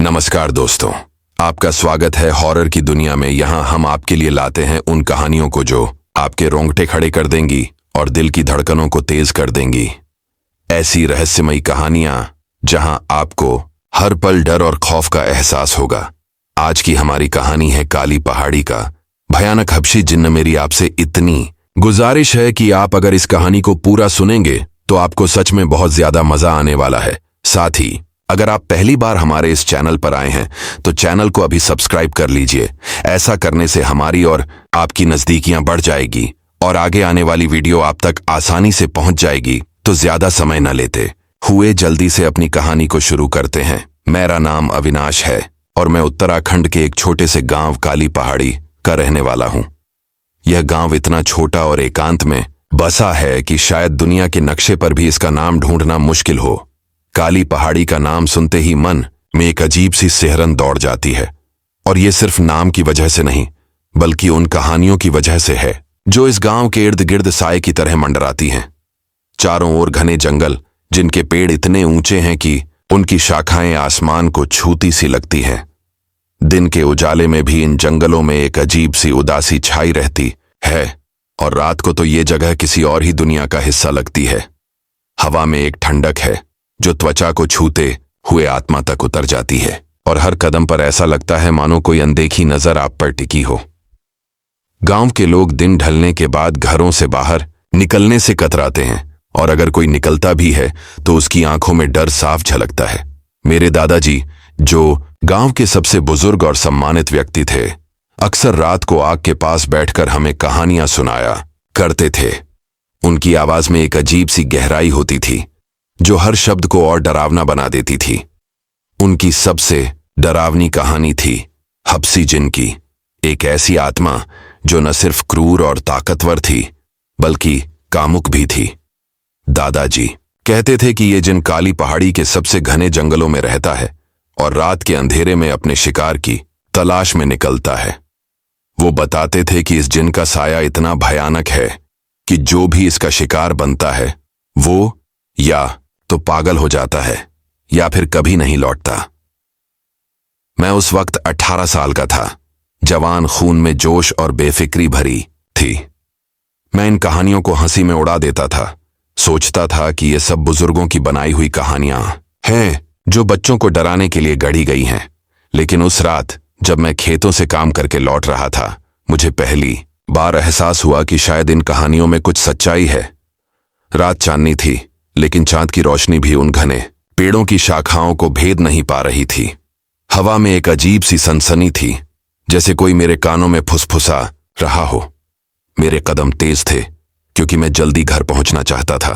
नमस्कार दोस्तों, आपका स्वागत है हॉरर की दुनिया में। यहाँ हम आपके लिए लाते हैं उन कहानियों को जो आपके रोंगटे खड़े कर देंगी और दिल की धड़कनों को तेज कर देंगी। ऐसी रहस्यमयी कहानियां जहां आपको हर पल डर और खौफ का एहसास होगा। आज की हमारी कहानी है काली पहाड़ी का भयानक हबशी जिन्न। मेरी आपसे इतनी गुजारिश है कि आप अगर इस कहानी को पूरा सुनेंगे तो आपको सच में बहुत ज्यादा मजा आने वाला है। साथ ही अगर आप पहली बार हमारे इस चैनल पर आए हैं तो चैनल को अभी सब्सक्राइब कर लीजिए। ऐसा करने से हमारी और आपकी नजदीकियां बढ़ जाएगी और आगे आने वाली वीडियो आप तक आसानी से पहुंच जाएगी। तो ज्यादा समय न लेते हुए जल्दी से अपनी कहानी को शुरू करते हैं। मेरा नाम अविनाश है और मैं उत्तराखंड के एक छोटे से गांव काली पहाड़ी का रहने वाला हूं। यह गांव इतना छोटा और एकांत में बसा है कि शायद दुनिया के नक्शे पर भी इसका नाम ढूंढना मुश्किल हो। काली पहाड़ी का नाम सुनते ही मन में एक अजीब सी सिहरन दौड़ जाती है, और ये सिर्फ नाम की वजह से नहीं बल्कि उन कहानियों की वजह से है जो इस गांव के इर्द गिर्द साए की तरह मंडराती हैं। चारों ओर घने जंगल, जिनके पेड़ इतने ऊंचे हैं कि उनकी शाखाएं आसमान को छूती सी लगती हैं। दिन के उजाले में भी इन जंगलों में एक अजीब सी उदासी छाई रहती है, और रात को तो ये जगह किसी और ही दुनिया का हिस्सा लगती है। हवा में एक ठंडक है जो त्वचा को छूते हुए आत्मा तक उतर जाती है, और हर कदम पर ऐसा लगता है मानो कोई अनदेखी नजर आप पर टिकी हो। गांव के लोग दिन ढलने के बाद घरों से बाहर निकलने से कतराते हैं, और अगर कोई निकलता भी है तो उसकी आंखों में डर साफ झलकता है। मेरे दादाजी, जो गांव के सबसे बुजुर्ग और सम्मानित व्यक्ति थे, अक्सर रात को आग के पास बैठकर हमें कहानियां सुनाया करते थे। उनकी आवाज में एक अजीब सी गहराई होती थी जो हर शब्द को और डरावना बना देती थी। उनकी सबसे डरावनी कहानी थी हबसी जिन्न की, एक ऐसी आत्मा जो न सिर्फ क्रूर और ताकतवर थी बल्कि कामुक भी थी। दादाजी कहते थे कि ये जिन्न काली पहाड़ी के सबसे घने जंगलों में रहता है और रात के अंधेरे में अपने शिकार की तलाश में निकलता है। वो बताते थे कि इस जिन्न का साया इतना भयानक है कि जो भी इसका शिकार बनता है वो या तो पागल हो जाता है या फिर कभी नहीं लौटता। मैं उस वक्त 18 साल का था, जवान, खून में जोश और बेफिक्री भरी थी। मैं इन कहानियों को हंसी में उड़ा देता था, सोचता था कि ये सब बुजुर्गों की बनाई हुई कहानियां हैं जो बच्चों को डराने के लिए गढ़ी गई हैं। लेकिन उस रात जब मैं खेतों से काम करके लौट रहा था, मुझे पहली बार एहसास हुआ कि शायद इन कहानियों में कुछ सच्चाई है। रात चांदनी थी, लेकिन चांद की रोशनी भी उन घने पेड़ों की शाखाओं को भेद नहीं पा रही थी। हवा में एक अजीब सी सनसनी थी, जैसे कोई मेरे कानों में फुसफुसा रहा हो। मेरे कदम तेज थे क्योंकि मैं जल्दी घर पहुंचना चाहता था।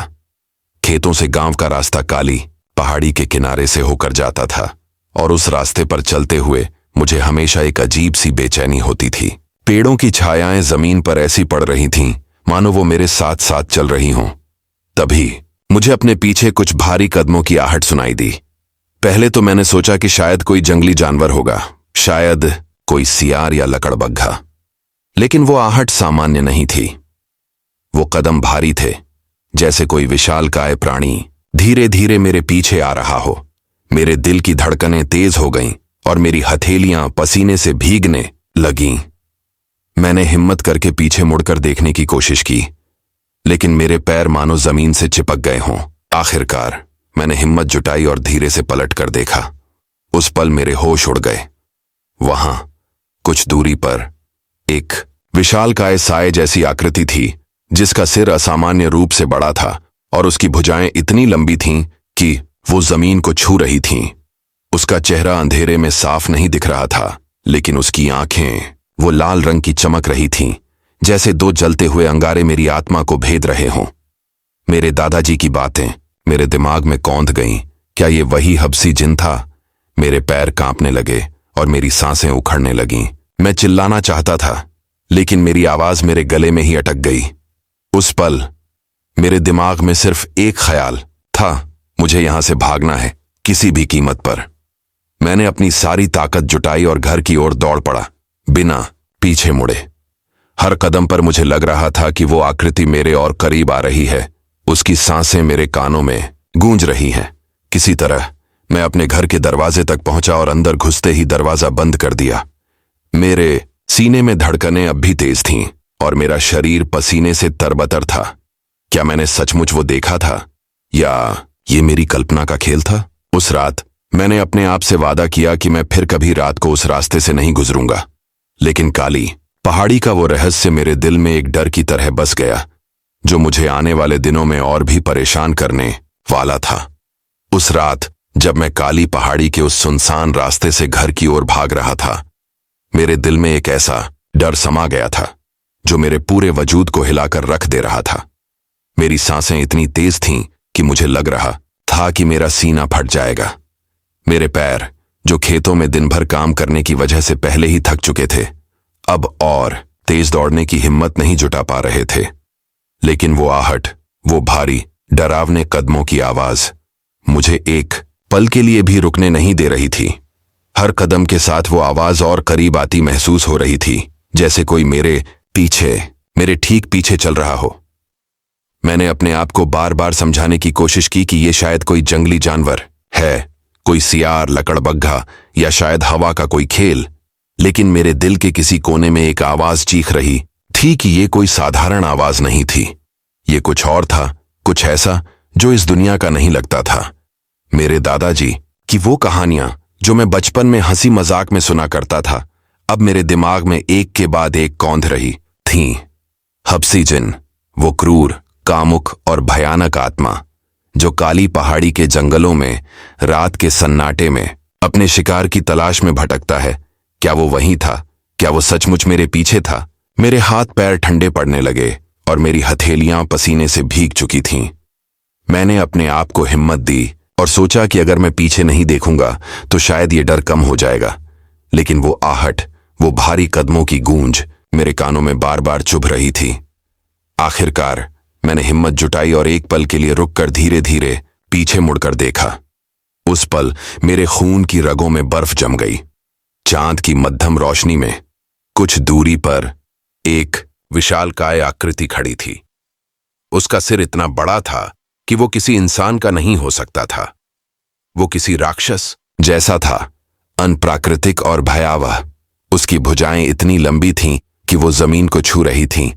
खेतों से गांव का रास्ता काली पहाड़ी के किनारे से होकर जाता था, और उस रास्ते पर चलते हुए मुझे हमेशा एक अजीब सी बेचैनी होती थी। पेड़ों की छायाएं जमीन पर ऐसी पड़ रही थीं मानो वो मेरे साथ साथ चल रही हों। तभी मुझे अपने पीछे कुछ भारी कदमों की आहट सुनाई दी। पहले तो मैंने सोचा कि शायद कोई जंगली जानवर होगा, शायद कोई सियार या लकड़बग्घा, लेकिन वो आहट सामान्य नहीं थी। वो कदम भारी थे, जैसे कोई विशालकाय प्राणी धीरे धीरे मेरे पीछे आ रहा हो। मेरे दिल की धड़कनें तेज हो गईं और मेरी हथेलियां पसीने से भीगने लगीं। मैंने हिम्मत करके पीछे मुड़कर देखने की कोशिश की, लेकिन मेरे पैर मानो जमीन से चिपक गए हों। आखिरकार मैंने हिम्मत जुटाई और धीरे से पलट कर देखा। उस पल मेरे होश उड़ गए। वहां कुछ दूरी पर एक विशालकाय साए जैसी आकृति थी, जिसका सिर असामान्य रूप से बड़ा था और उसकी भुजाएं इतनी लंबी थीं कि वो जमीन को छू रही थीं। उसका चेहरा अंधेरे में साफ नहीं दिख रहा था, लेकिन उसकी आंखें वो लाल रंग की चमक रही थीं, जैसे दो जलते हुए अंगारे मेरी आत्मा को भेद रहे हों। मेरे दादाजी की बातें मेरे दिमाग में कौंध गईं। क्या ये वही हबसी जिन्न था? मेरे पैर कांपने लगे और मेरी सांसें उखड़ने लगीं। मैं चिल्लाना चाहता था, लेकिन मेरी आवाज मेरे गले में ही अटक गई। उस पल मेरे दिमाग में सिर्फ एक ख्याल था, मुझे यहां से भागना है, किसी भी कीमत पर। मैंने अपनी सारी ताकत जुटाई और घर की ओर दौड़ पड़ा, बिना पीछे मुड़े। हर कदम पर मुझे लग रहा था कि वो आकृति मेरे और करीब आ रही है। उसकी सांसें मेरे कानों में गूंज रही हैं। किसी तरह मैं अपने घर के दरवाजे तक पहुंचा और अंदर घुसते ही दरवाजा बंद कर दिया। मेरे सीने में धड़कनें अब भी तेज थीं और मेरा शरीर पसीने से तरबतर था। क्या मैंने सचमुच वो देखा था या ये मेरी कल्पना का खेल था? उस रात मैंने अपने आप से वादा किया कि मैं फिर कभी रात को उस रास्ते से नहीं गुजरूंगा। लेकिन काली पहाड़ी का वो रहस्य मेरे दिल में एक डर की तरह बस गया, जो मुझे आने वाले दिनों में और भी परेशान करने वाला था। उस रात जब मैं काली पहाड़ी के उस सुनसान रास्ते से घर की ओर भाग रहा था, मेरे दिल में एक ऐसा डर समा गया था जो मेरे पूरे वजूद को हिलाकर रख दे रहा था। मेरी सांसें इतनी तेज थीं कि मुझे लग रहा था कि मेरा सीना फट जाएगा। मेरे पैर, जो खेतों में दिन भर काम करने की वजह से पहले ही थक चुके थे, अब और तेज दौड़ने की हिम्मत नहीं जुटा पा रहे थे। लेकिन वो आहट, वो भारी डरावने कदमों की आवाज मुझे एक पल के लिए भी रुकने नहीं दे रही थी। हर कदम के साथ वो आवाज और करीब आती महसूस हो रही थी, जैसे कोई मेरे पीछे, मेरे ठीक पीछे चल रहा हो। मैंने अपने आप को बार बार समझाने की कोशिश की कि ये शायद कोई जंगली जानवर है, कोई सियार, लकड़बग्घा या शायद हवा का कोई खेल। लेकिन मेरे दिल के किसी कोने में एक आवाज चीख रही थी कि ये कोई साधारण आवाज नहीं थी। ये कुछ और था, कुछ ऐसा जो इस दुनिया का नहीं लगता था। मेरे दादाजी की वो कहानियां जो मैं बचपन में हंसी मजाक में सुना करता था, अब मेरे दिमाग में एक के बाद एक कौंध रही थीं। हब्सी जिन, वो क्रूर, कामुक और भयानक आत्मा जो काली पहाड़ी के जंगलों में रात के सन्नाटे में अपने शिकार की तलाश में भटकता है, क्या वो वही था? क्या वो सचमुच मेरे पीछे था? मेरे हाथ पैर ठंडे पड़ने लगे और मेरी हथेलियां पसीने से भीग चुकी थीं। मैंने अपने आप को हिम्मत दी और सोचा कि अगर मैं पीछे नहीं देखूंगा तो शायद ये डर कम हो जाएगा। लेकिन वो आहट, वो भारी कदमों की गूंज मेरे कानों में बार बार चुभ रही थी। आखिरकार मैंने हिम्मत जुटाई और एक पल के लिए रुककर धीरे धीरे पीछे मुड़कर देखा। उस पल मेरे खून की रगों में बर्फ जम गई। चांद की मध्यम रोशनी में कुछ दूरी पर एक विशालकाय आकृति खड़ी थी। उसका सिर इतना बड़ा था कि वो किसी इंसान का नहीं हो सकता था। वो किसी राक्षस जैसा था, अनप्राकृतिक और भयावह। उसकी भुजाएं इतनी लंबी थीं कि वो जमीन को छू रही थीं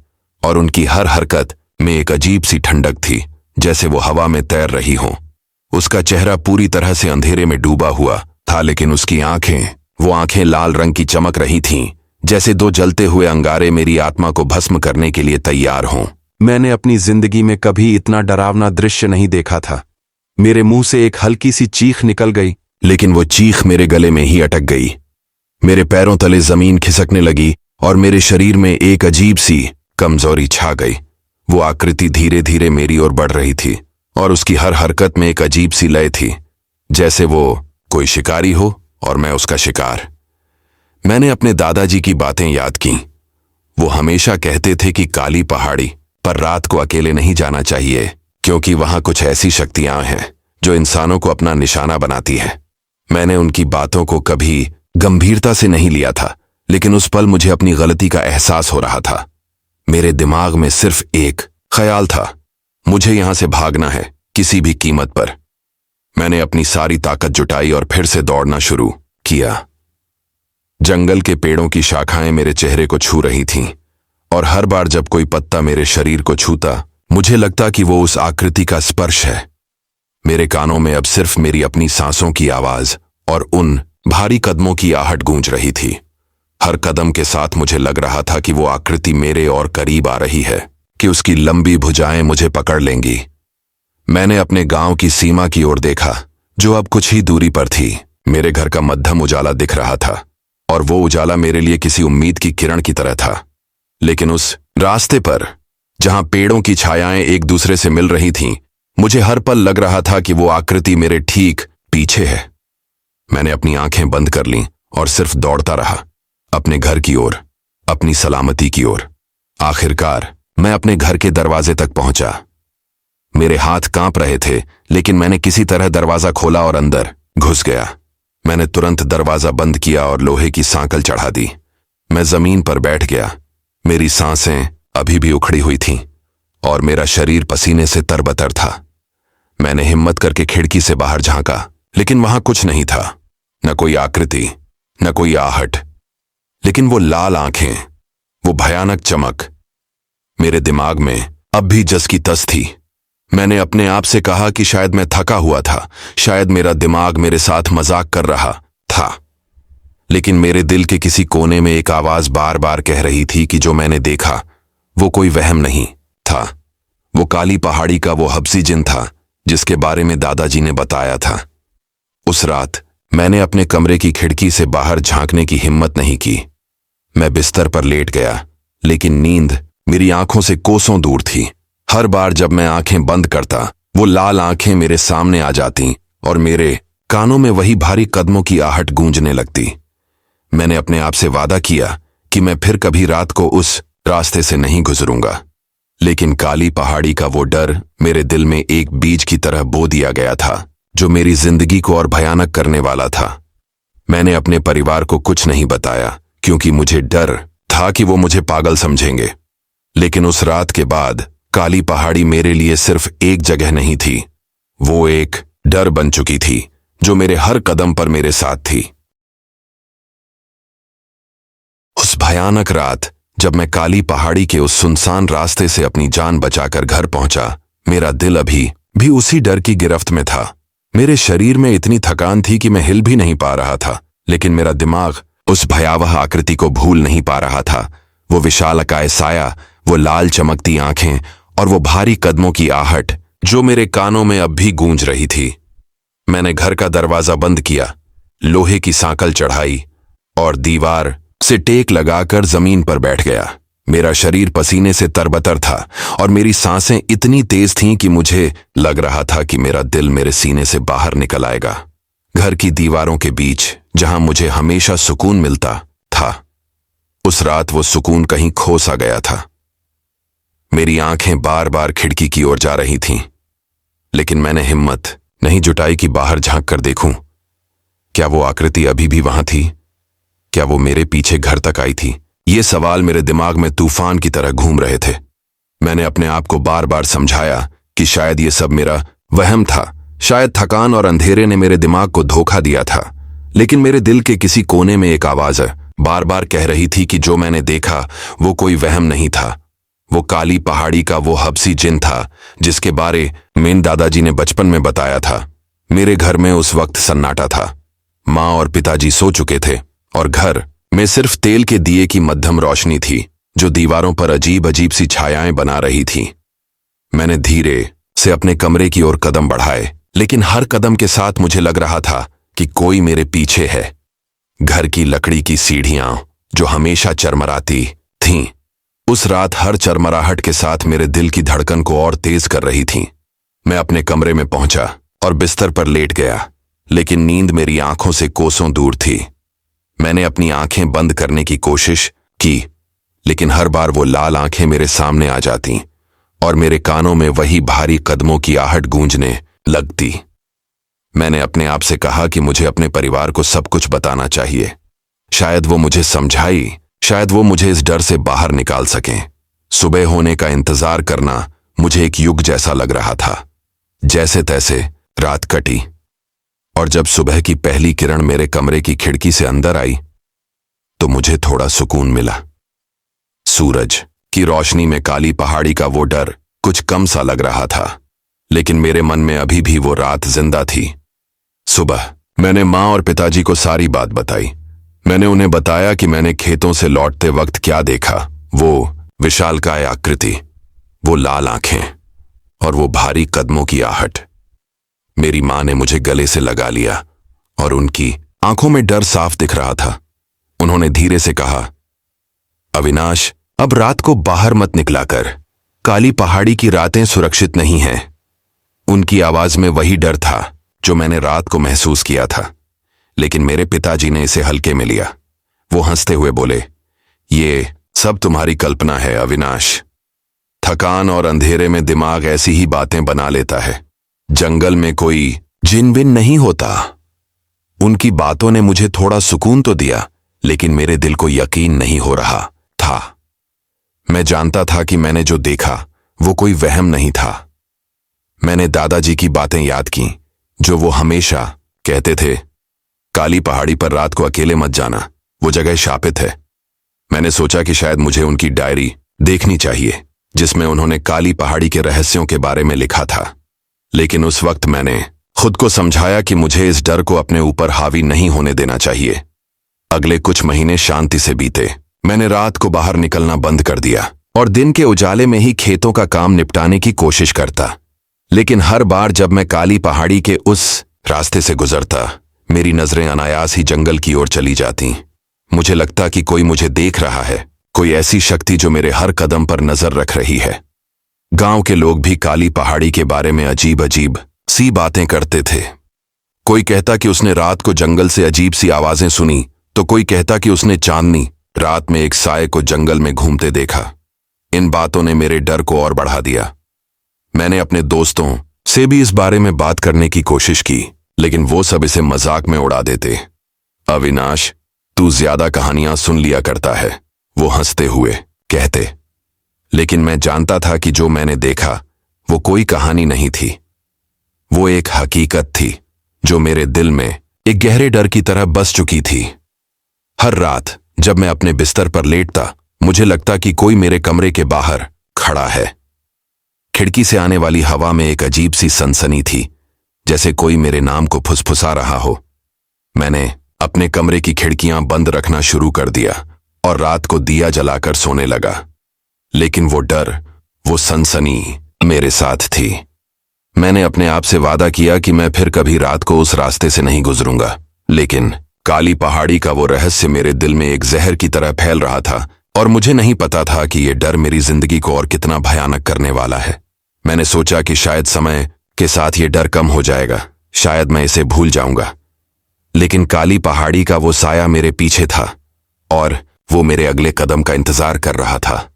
और उनकी हर हरकत में एक अजीब सी ठंडक थी, जैसे वो हवा में तैर रही हों। उसका चेहरा पूरी तरह से अंधेरे में डूबा हुआ था, लेकिन उसकी आंखें, वो आंखें लाल रंग की चमक रही थीं, जैसे दो जलते हुए अंगारे मेरी आत्मा को भस्म करने के लिए तैयार हों। मैंने अपनी जिंदगी में कभी इतना डरावना दृश्य नहीं देखा था। मेरे मुंह से एक हल्की सी चीख निकल गई, लेकिन वो चीख मेरे गले में ही अटक गई। मेरे पैरों तले जमीन खिसकने लगी और मेरे शरीर में एक अजीब सी कमजोरी छा गई। वो आकृति धीरे धीरे मेरी ओर बढ़ रही थी और उसकी हर हरकत में एक अजीब सी लय थी, जैसे वो कोई शिकारी हो और मैं उसका शिकार। मैंने अपने दादाजी की बातें याद की। वो हमेशा कहते थे कि काली पहाड़ी पर रात को अकेले नहीं जाना चाहिए, क्योंकि वहां कुछ ऐसी शक्तियां हैं जो इंसानों को अपना निशाना बनाती है। मैंने उनकी बातों को कभी गंभीरता से नहीं लिया था, लेकिन उस पल मुझे अपनी गलती का एहसास हो रहा था। मेरे दिमाग में सिर्फ एक ख्याल था, मुझे यहां से भागना है, किसी भी कीमत पर। मैंने अपनी सारी ताकत जुटाई और फिर से दौड़ना शुरू किया। जंगल के पेड़ों की शाखाएं मेरे चेहरे को छू रही थीं और हर बार जब कोई पत्ता मेरे शरीर को छूता, मुझे लगता कि वो उस आकृति का स्पर्श है। मेरे कानों में अब सिर्फ मेरी अपनी सांसों की आवाज और उन भारी कदमों की आहट गूंज रही थी। हर कदम के साथ मुझे लग रहा था कि वो आकृति मेरे और करीब आ रही है, कि उसकी लंबी भुजाएं मुझे पकड़ लेंगी। मैंने अपने गांव की सीमा की ओर देखा, जो अब कुछ ही दूरी पर थी। मेरे घर का मध्यम उजाला दिख रहा था और वो उजाला मेरे लिए किसी उम्मीद की किरण की तरह था। लेकिन उस रास्ते पर, जहां पेड़ों की छायाएं एक दूसरे से मिल रही थीं, मुझे हर पल लग रहा था कि वो आकृति मेरे ठीक पीछे है। मैंने अपनी आंखें बंद कर लीं और सिर्फ दौड़ता रहा, अपने घर की ओर, अपनी सलामती की ओर। आखिरकार मैं अपने घर के दरवाजे तक पहुंचा। मेरे हाथ कांप रहे थे, लेकिन मैंने किसी तरह दरवाजा खोला और अंदर घुस गया। मैंने तुरंत दरवाजा बंद किया और लोहे की सांकल चढ़ा दी। मैं जमीन पर बैठ गया। मेरी सांसें अभी भी उखड़ी हुई थीं और मेरा शरीर पसीने से तरबतर था। मैंने हिम्मत करके खिड़की से बाहर झांका, लेकिन वहां कुछ नहीं था, न कोई आकृति, न कोई आहट, लेकिन वो लाल आंखें, वो भयानक चमक। मेरे दिमाग में अब भी जस की तस थी। मैंने अपने आप से कहा कि शायद मैं थका हुआ था, शायद मेरा दिमाग मेरे साथ मजाक कर रहा था। लेकिन मेरे दिल के किसी कोने में एक आवाज बार बार कह रही थी कि जो मैंने देखा वो कोई वहम नहीं था। वो काली पहाड़ी का वो हबसी जिन था जिसके बारे में दादाजी ने बताया था। उस रात मैंने अपने कमरे की खिड़की से बाहर झांकने की हिम्मत नहीं की। मैं बिस्तर पर लेट गया, लेकिन नींद मेरी आंखों से कोसों दूर थी। हर बार जब मैं आंखें बंद करता, वो लाल आंखें मेरे सामने आ जाती और मेरे कानों में वही भारी कदमों की आहट गूंजने लगती। मैंने अपने आप से वादा किया कि मैं फिर कभी रात को उस रास्ते से नहीं गुजरूंगा, लेकिन काली पहाड़ी का वो डर मेरे दिल में एक बीज की तरह बो दिया गया था, जो मेरी जिंदगी को और भयानक करने वाला था। मैंने अपने परिवार को कुछ नहीं बताया, क्योंकि मुझे डर था कि वो मुझे पागल समझेंगे। लेकिन उस रात के बाद काली पहाड़ी मेरे लिए सिर्फ एक जगह नहीं थी, वो एक डर बन चुकी थी जो मेरे हर कदम पर मेरे साथ थी। उस भयानक रात जब मैं काली पहाड़ी के उस सुनसान रास्ते से अपनी जान बचाकर घर पहुंचा, मेरा दिल अभी भी उसी डर की गिरफ्त में था। मेरे शरीर में इतनी थकान थी कि मैं हिल भी नहीं पा रहा था, लेकिन मेरा दिमाग उस भयावह आकृति को भूल नहीं पा रहा था। वो विशालकाय साया, वो लाल चमकती आंखें और वो भारी कदमों की आहट जो मेरे कानों में अब भी गूंज रही थी। मैंने घर का दरवाजा बंद किया, लोहे की सांकल चढ़ाई और दीवार से टेक लगाकर जमीन पर बैठ गया। मेरा शरीर पसीने से तरबतर था और मेरी सांसें इतनी तेज थीं कि मुझे लग रहा था कि मेरा दिल मेरे सीने से बाहर निकल आएगा। घर की दीवारों के बीच जहां मुझे हमेशा सुकून मिलता था, उस रात वो सुकून कहीं खो सा गया था। मेरी आंखें बार बार खिड़की की ओर जा रही थीं, लेकिन मैंने हिम्मत नहीं जुटाई कि बाहर झांक कर देखूं। क्या वो आकृति अभी भी वहां थी? क्या वो मेरे पीछे घर तक आई थी? ये सवाल मेरे दिमाग में तूफान की तरह घूम रहे थे। मैंने अपने आप को बार बार समझाया कि शायद ये सब मेरा वहम था, शायद थकान और अंधेरे ने मेरे दिमाग को धोखा दिया था। लेकिन मेरे दिल के किसी कोने में एक आवाज बार बार कह रही थी कि जो मैंने देखा वो कोई वहम नहीं था। वो काली पहाड़ी का वो हबसी जिन था जिसके बारे में दादाजी ने बचपन में बताया था। मेरे घर में उस वक्त सन्नाटा था। माँ और पिताजी सो चुके थे और घर में सिर्फ तेल के दिए की मध्यम रोशनी थी जो दीवारों पर अजीब अजीब सी छायाएं बना रही थी। मैंने धीरे से अपने कमरे की ओर कदम बढ़ाए, लेकिन हर कदम के साथ मुझे लग रहा था कि कोई मेरे पीछे है। घर की लकड़ी की सीढ़ियां जो हमेशा चरमराती थीं, उस रात हर चरमराहट के साथ मेरे दिल की धड़कन को और तेज कर रही थीं। मैं अपने कमरे में पहुंचा और बिस्तर पर लेट गया, लेकिन नींद मेरी आंखों से कोसों दूर थी। मैंने अपनी आंखें बंद करने की कोशिश की, लेकिन हर बार वो लाल आंखें मेरे सामने आ जाती और मेरे कानों में वही भारी कदमों की आहट गूंजने लगती। मैंने अपने आप से कहा कि मुझे अपने परिवार को सब कुछ बताना चाहिए। शायद वो मुझे समझाई, शायद वो मुझे इस डर से बाहर निकाल सकें। सुबह होने का इंतजार करना मुझे एक युग जैसा लग रहा था। जैसे तैसे रात कटी और जब सुबह की पहली किरण मेरे कमरे की खिड़की से अंदर आई तो मुझे थोड़ा सुकून मिला। सूरज की रोशनी में काली पहाड़ी का वो डर कुछ कम सा लग रहा था, लेकिन मेरे मन में अभी भी वो रात जिंदा थी। सुबह मैंने माँ और पिताजी को सारी बात बताई। मैंने उन्हें बताया कि मैंने खेतों से लौटते वक्त क्या देखा। वो विशालकाय आकृति, वो लाल आंखें और वो भारी कदमों की आहट। मेरी माँ ने मुझे गले से लगा लिया और उनकी आंखों में डर साफ दिख रहा था। उन्होंने धीरे से कहा, अविनाश, अब रात को बाहर मत निकला कर। काली पहाड़ी की रातें सुरक्षित नहीं हैं। उनकी आवाज में वही डर था जो मैंने रात को महसूस किया था, लेकिन मेरे पिताजी ने इसे हल्के में लिया। वो हंसते हुए बोले, ये सब तुम्हारी कल्पना है अविनाश। थकान और अंधेरे में दिमाग ऐसी ही बातें बना लेता है। जंगल में कोई जिन बिन नहीं होता। उनकी बातों ने मुझे थोड़ा सुकून तो दिया, लेकिन मेरे दिल को यकीन नहीं हो रहा था। मैं जानता था कि मैंने जो देखा वो कोई वहम नहीं था। मैंने दादाजी की बातें याद की जो वो हमेशा कहते थे, काली पहाड़ी पर रात को अकेले मत जाना, वो जगह शापित है। मैंने सोचा कि शायद मुझे उनकी डायरी देखनी चाहिए जिसमें उन्होंने काली पहाड़ी के रहस्यों के बारे में लिखा था। लेकिन उस वक्त मैंने खुद को समझाया कि मुझे इस डर को अपने ऊपर हावी नहीं होने देना चाहिए। अगले कुछ महीने शांति से बीते। मैंने रात को बाहर निकलना बंद कर दिया और दिन के उजाले में ही खेतों का काम निपटाने की कोशिश करता। लेकिन हर बार जब मैं काली पहाड़ी के उस रास्ते से गुजरता, मेरी नजरें अनायास ही जंगल की ओर चली जाती। मुझे लगता कि कोई मुझे देख रहा है, कोई ऐसी शक्ति जो मेरे हर कदम पर नजर रख रही है। गांव के लोग भी काली पहाड़ी के बारे में अजीब अजीब सी बातें करते थे। कोई कहता कि उसने रात को जंगल से अजीब सी आवाजें सुनी, तो कोई कहता कि उसने चांदनी रात में एक साये को जंगल में घूमते देखा। इन बातों ने मेरे डर को और बढ़ा दिया। मैंने अपने दोस्तों से भी इस बारे में बात करने की कोशिश की, लेकिन वो सब इसे मजाक में उड़ा देते। अविनाश, तू ज्यादा कहानियां सुन लिया करता है, वो हंसते हुए कहते। लेकिन मैं जानता था कि जो मैंने देखा वो कोई कहानी नहीं थी, वो एक हकीकत थी जो मेरे दिल में एक गहरे डर की तरह बस चुकी थी। हर रात जब मैं अपने बिस्तर पर लेटता, मुझे लगता कि कोई मेरे कमरे के बाहर खड़ा है। खिड़की से आने वाली हवा में एक अजीब सी सनसनी थी, जैसे कोई मेरे नाम को फुसफुसा रहा हो। मैंने अपने कमरे की खिड़कियां बंद रखना शुरू कर दिया और रात को दिया जलाकर सोने लगा। लेकिन वो डर, वो सनसनी मेरे साथ थी। मैंने अपने आप से वादा किया कि मैं फिर कभी रात को उस रास्ते से नहीं गुजरूंगा। लेकिन काली पहाड़ी का वो रहस्य मेरे दिल में एक जहर की तरह फैल रहा था और मुझे नहीं पता था कि ये डर मेरी जिंदगी को और कितना भयानक करने वाला है। मैंने सोचा कि शायद समय के साथ ये डर कम हो जाएगा, शायद मैं इसे भूल जाऊंगा। लेकिन काली पहाड़ी का वो साया मेरे पीछे था और वो मेरे अगले कदम का इंतजार कर रहा था।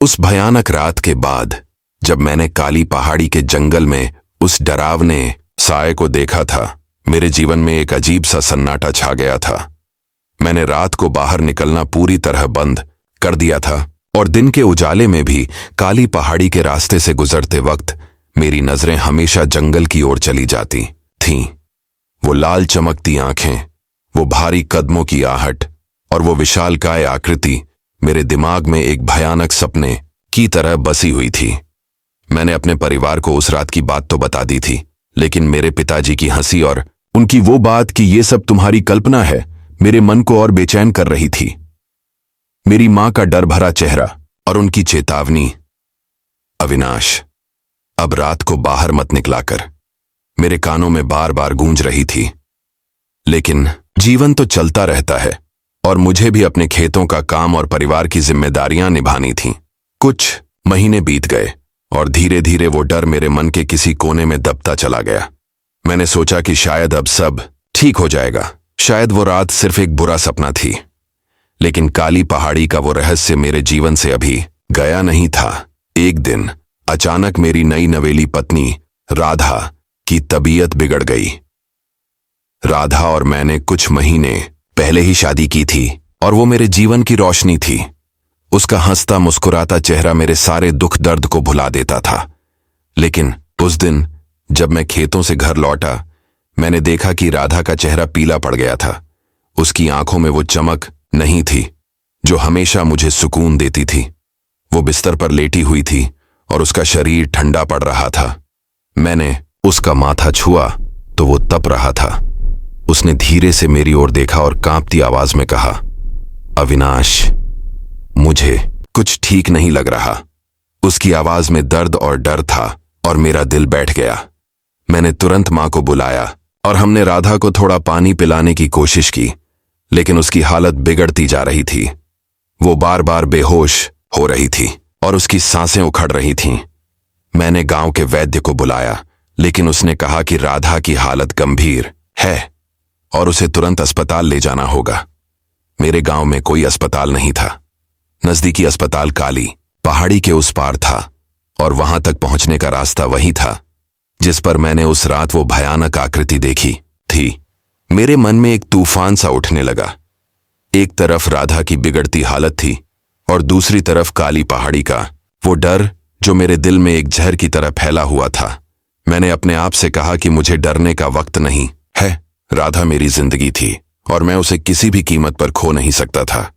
उस भयानक रात के बाद जब मैंने काली पहाड़ी के जंगल में उस डरावने साये को देखा था, मेरे जीवन में एक अजीब सा सन्नाटा छा गया था। मैंने रात को बाहर निकलना पूरी तरह बंद कर दिया था और दिन के उजाले में भी काली पहाड़ी के रास्ते से गुजरते वक्त मेरी नजरें हमेशा जंगल की ओर चली जाती थीं। वो लाल चमकती आंखें, वो भारी कदमों की आहट और वो विशालकाय आकृति मेरे दिमाग में एक भयानक सपने की तरह बसी हुई थी। मैंने अपने परिवार को उस रात की बात तो बता दी थी, लेकिन मेरे पिताजी की हंसी और उनकी वो बात कि ये सब तुम्हारी कल्पना है, मेरे मन को और बेचैन कर रही थी। मेरी मां का डर भरा चेहरा और उनकी चेतावनी, अविनाश, अब रात को बाहर मत निकला कर, मेरे कानों में बार बार गूंज रही थी। लेकिन जीवन तो चलता रहता है और मुझे भी अपने खेतों का काम और परिवार की जिम्मेदारियां निभानी थीं। कुछ महीने बीत गए और धीरे धीरे वो डर मेरे मन के किसी कोने में दबता चला गया। मैंने सोचा कि शायद अब सब ठीक हो जाएगा, शायद वो रात सिर्फ एक बुरा सपना थी। लेकिन काली पहाड़ी का वो रहस्य मेरे जीवन से अभी गया नहीं था। एक दिन अचानक मेरी नई नवेली पत्नी राधा की तबीयत बिगड़ गई। राधा और मैंने कुछ महीने पहले ही शादी की थी और वो मेरे जीवन की रोशनी थी। उसका हंसता मुस्कुराता चेहरा मेरे सारे दुख दर्द को भुला देता था। लेकिन उस दिन जब मैं खेतों से घर लौटा, मैंने देखा कि राधा का चेहरा पीला पड़ गया था। उसकी आंखों में वो चमक नहीं थी जो हमेशा मुझे सुकून देती थी। वो बिस्तर पर लेटी हुई थी और उसका शरीर ठंडा पड़ रहा था। मैंने उसका माथा छुआ तो वो तप रहा था। उसने धीरे से मेरी ओर देखा और कांपती आवाज में कहा, अविनाश, मुझे कुछ ठीक नहीं लग रहा। उसकी आवाज में दर्द और डर था और मेरा दिल बैठ गया। मैंने तुरंत मां को बुलाया और हमने राधा को थोड़ा पानी पिलाने की कोशिश की, लेकिन उसकी हालत बिगड़ती जा रही थी। वो बार बार बेहोश हो रही थी और उसकी सांसें उखड़ रही थीं। मैंने गांव के वैद्य को बुलाया, लेकिन उसने कहा कि राधा की हालत गंभीर है और उसे तुरंत अस्पताल ले जाना होगा। मेरे गांव में कोई अस्पताल नहीं था। नजदीकी अस्पताल काली पहाड़ी के उस पार था और वहां तक पहुंचने का रास्ता वही था जिस पर मैंने उस रात वो भयानक आकृति देखी थी। मेरे मन में एक तूफान सा उठने लगा। एक तरफ राधा की बिगड़ती हालत थी और दूसरी तरफ काली पहाड़ी का वो डर जो मेरे दिल में एक जहर की तरह फैला हुआ था। मैंने अपने आप से कहा कि मुझे डरने का वक्त नहीं है, राधा मेरी जिंदगी थी और मैं उसे किसी भी कीमत पर खो नहीं सकता था।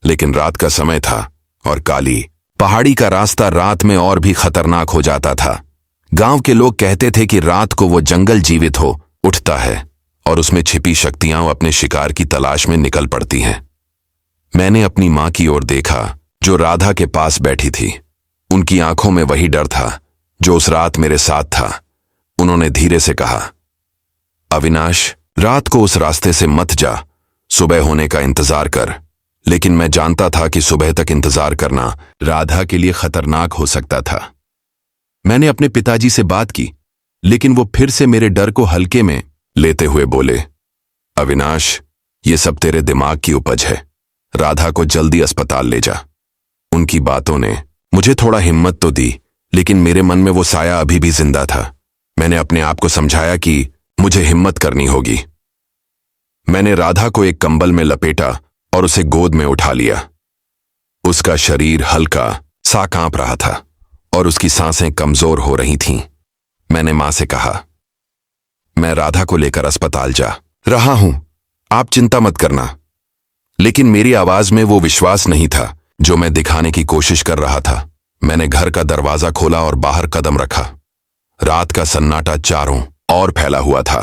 लेकिन रात का समय था और काली पहाड़ी का रास्ता रात में और भी खतरनाक हो जाता था। गांव के लोग कहते थे कि रात को वो जंगल जीवित हो उठता है और उसमें छिपी शक्तियां अपने शिकार की तलाश में निकल पड़ती हैं। मैंने अपनी मां की ओर देखा जो राधा के पास बैठी थी। उनकी आंखों में वही डर था जो उस रात मेरे साथ था। उन्होंने धीरे से कहा, अविनाश, रात को उस रास्ते से मत जा, सुबह होने का इंतजार कर। लेकिन मैं जानता था कि सुबह तक इंतजार करना राधा के लिए खतरनाक हो सकता था। मैंने अपने पिताजी से बात की, लेकिन वो फिर से मेरे डर को हल्के में लेते हुए बोले, अविनाश, ये सब तेरे दिमाग की उपज है। राधा को जल्दी अस्पताल ले जा। उनकी बातों ने मुझे थोड़ा हिम्मत तो दी, लेकिन मेरे मन में वो साया अभी भी जिंदा था। मैंने अपने आप को समझाया कि मुझे हिम्मत करनी होगी। मैंने राधा को एक कंबल में लपेटा और उसे गोद में उठा लिया। उसका शरीर हल्का सा कांप रहा था और उसकी सांसें कमजोर हो रही थीं। मैंने मां से कहा, मैं राधा को लेकर अस्पताल जा रहा हूं, आप चिंता मत करना। लेकिन मेरी आवाज में वो विश्वास नहीं था जो मैं दिखाने की कोशिश कर रहा था। मैंने घर का दरवाजा खोला और बाहर कदम रखा। रात का सन्नाटा चारों ओर फैला हुआ था।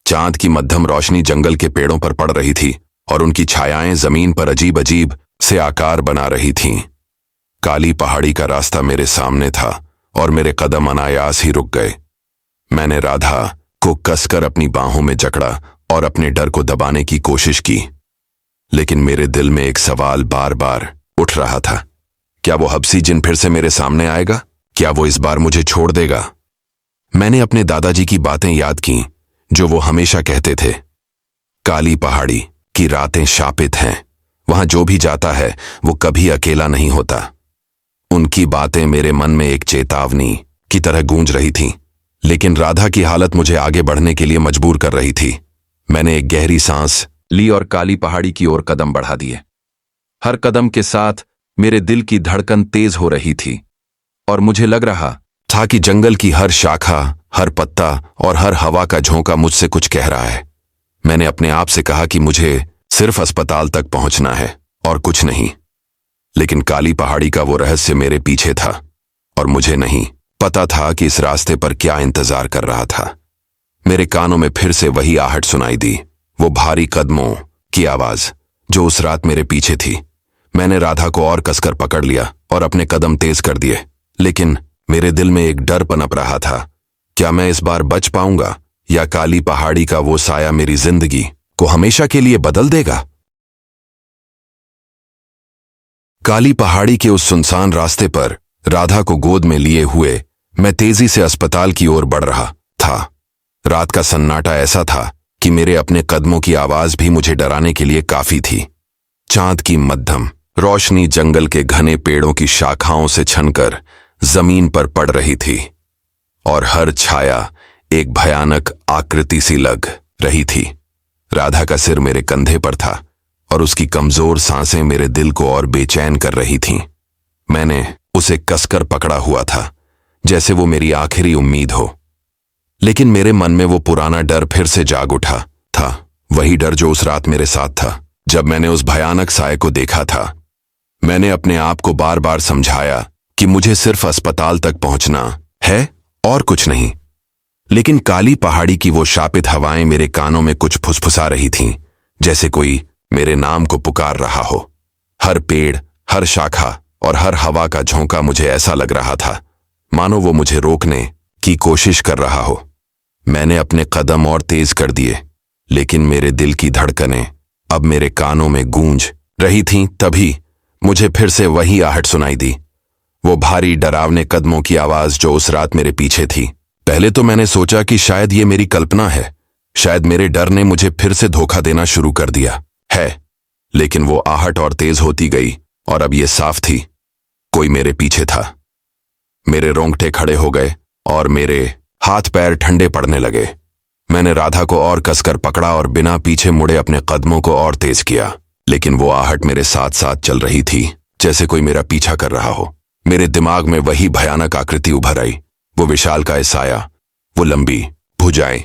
चांद की मध्यम रोशनी जंगल के पेड़ों पर पड़ रही थी और उनकी छायाएं जमीन पर अजीब अजीब से आकार बना रही थीं। काली पहाड़ी का रास्ता मेरे सामने था और मेरे कदम अनायास ही रुक गए। मैंने राधा को कसकर अपनी बाहों में जकड़ा और अपने डर को दबाने की कोशिश की। लेकिन मेरे दिल में एक सवाल बार बार उठ रहा था, क्या वो हबसी जिन फिर से मेरे सामने आएगा? क्या वो इस बार मुझे छोड़ देगा? मैंने अपने दादाजी की बातें याद की जो वो हमेशा कहते थे, काली पहाड़ी की रातें शापित हैं, वहां जो भी जाता है वो कभी अकेला नहीं होता। उनकी बातें मेरे मन में एक चेतावनी की तरह गूंज रही थीं, लेकिन राधा की हालत मुझे आगे बढ़ने के लिए मजबूर कर रही थी। मैंने एक गहरी सांस ली और काली पहाड़ी की ओर कदम बढ़ा दिए। हर कदम के साथ मेरे दिल की धड़कन तेज हो रही थी और मुझे लग रहा था कि जंगल की हर शाखा, हर पत्ता और हर हवा का झोंका मुझसे कुछ कह रहा है। मैंने अपने आप से कहा कि मुझे सिर्फ अस्पताल तक पहुंचना है और कुछ नहीं। लेकिन काली पहाड़ी का वो रहस्य मेरे पीछे था और मुझे नहीं पता था कि इस रास्ते पर क्या इंतजार कर रहा था। मेरे कानों में फिर से वही आहट सुनाई दी, वो भारी कदमों की आवाज जो उस रात मेरे पीछे थी। मैंने राधा को और कसकर पकड़ लिया और अपने कदम तेज कर दिए, लेकिन मेरे दिल में एक डर पनप रहा था। क्या मैं इस बार बच पाऊंगा या काली पहाड़ी का वो साया मेरी जिंदगी को हमेशा के लिए बदल देगा? काली पहाड़ी के उस सुनसान रास्ते पर राधा को गोद में लिए हुए मैं तेजी से अस्पताल की ओर बढ़ रहा था। रात का सन्नाटा ऐसा था कि मेरे अपने कदमों की आवाज भी मुझे डराने के लिए काफी थी। चांद की मध्यम रोशनी जंगल के घने पेड़ों की शाखाओं से छनकर जमीन पर पड़ रही थी और हर छाया एक भयानक आकृति सी लग रही थी। राधा का सिर मेरे कंधे पर था और उसकी कमजोर सांसें मेरे दिल को और बेचैन कर रही थीं। मैंने उसे कसकर पकड़ा हुआ था जैसे वो मेरी आखिरी उम्मीद हो। लेकिन मेरे मन में वो पुराना डर फिर से जाग उठा था, वही डर जो उस रात मेरे साथ था जब मैंने उस भयानक साए को देखा था। मैंने अपने आप को बार बार समझाया कि मुझे सिर्फ अस्पताल तक पहुंचना है और कुछ नहीं। लेकिन काली पहाड़ी की वो शापित हवाएं मेरे कानों में कुछ फुसफुसा रही थीं, जैसे कोई मेरे नाम को पुकार रहा हो। हर पेड़, हर शाखा और हर हवा का झोंका मुझे ऐसा लग रहा था मानो वो मुझे रोकने की कोशिश कर रहा हो। मैंने अपने कदम और तेज कर दिए, लेकिन मेरे दिल की धड़कनें अब मेरे कानों में गूंज रही थीं। तभी मुझे फिर से वही आहट सुनाई दी, वो भारी डरावने कदमों की आवाज जो उस रात मेरे पीछे थी। पहले तो मैंने सोचा कि शायद ये मेरी कल्पना है, शायद मेरे डर ने मुझे फिर से धोखा देना शुरू कर दिया है। लेकिन वो आहट और तेज होती गई और अब ये साफ थी, कोई मेरे पीछे था। मेरे रोंगटे खड़े हो गए और मेरे हाथ पैर ठंडे पड़ने लगे। मैंने राधा को और कसकर पकड़ा और बिना पीछे मुड़े अपने कदमों को और तेज किया। लेकिन वो आहट मेरे साथ साथ चल रही थी, जैसे कोई मेरा पीछा कर रहा हो। मेरे दिमाग में वही भयानक आकृति उभर आई, वो विशालकाय साया, वो लंबी भुजाएं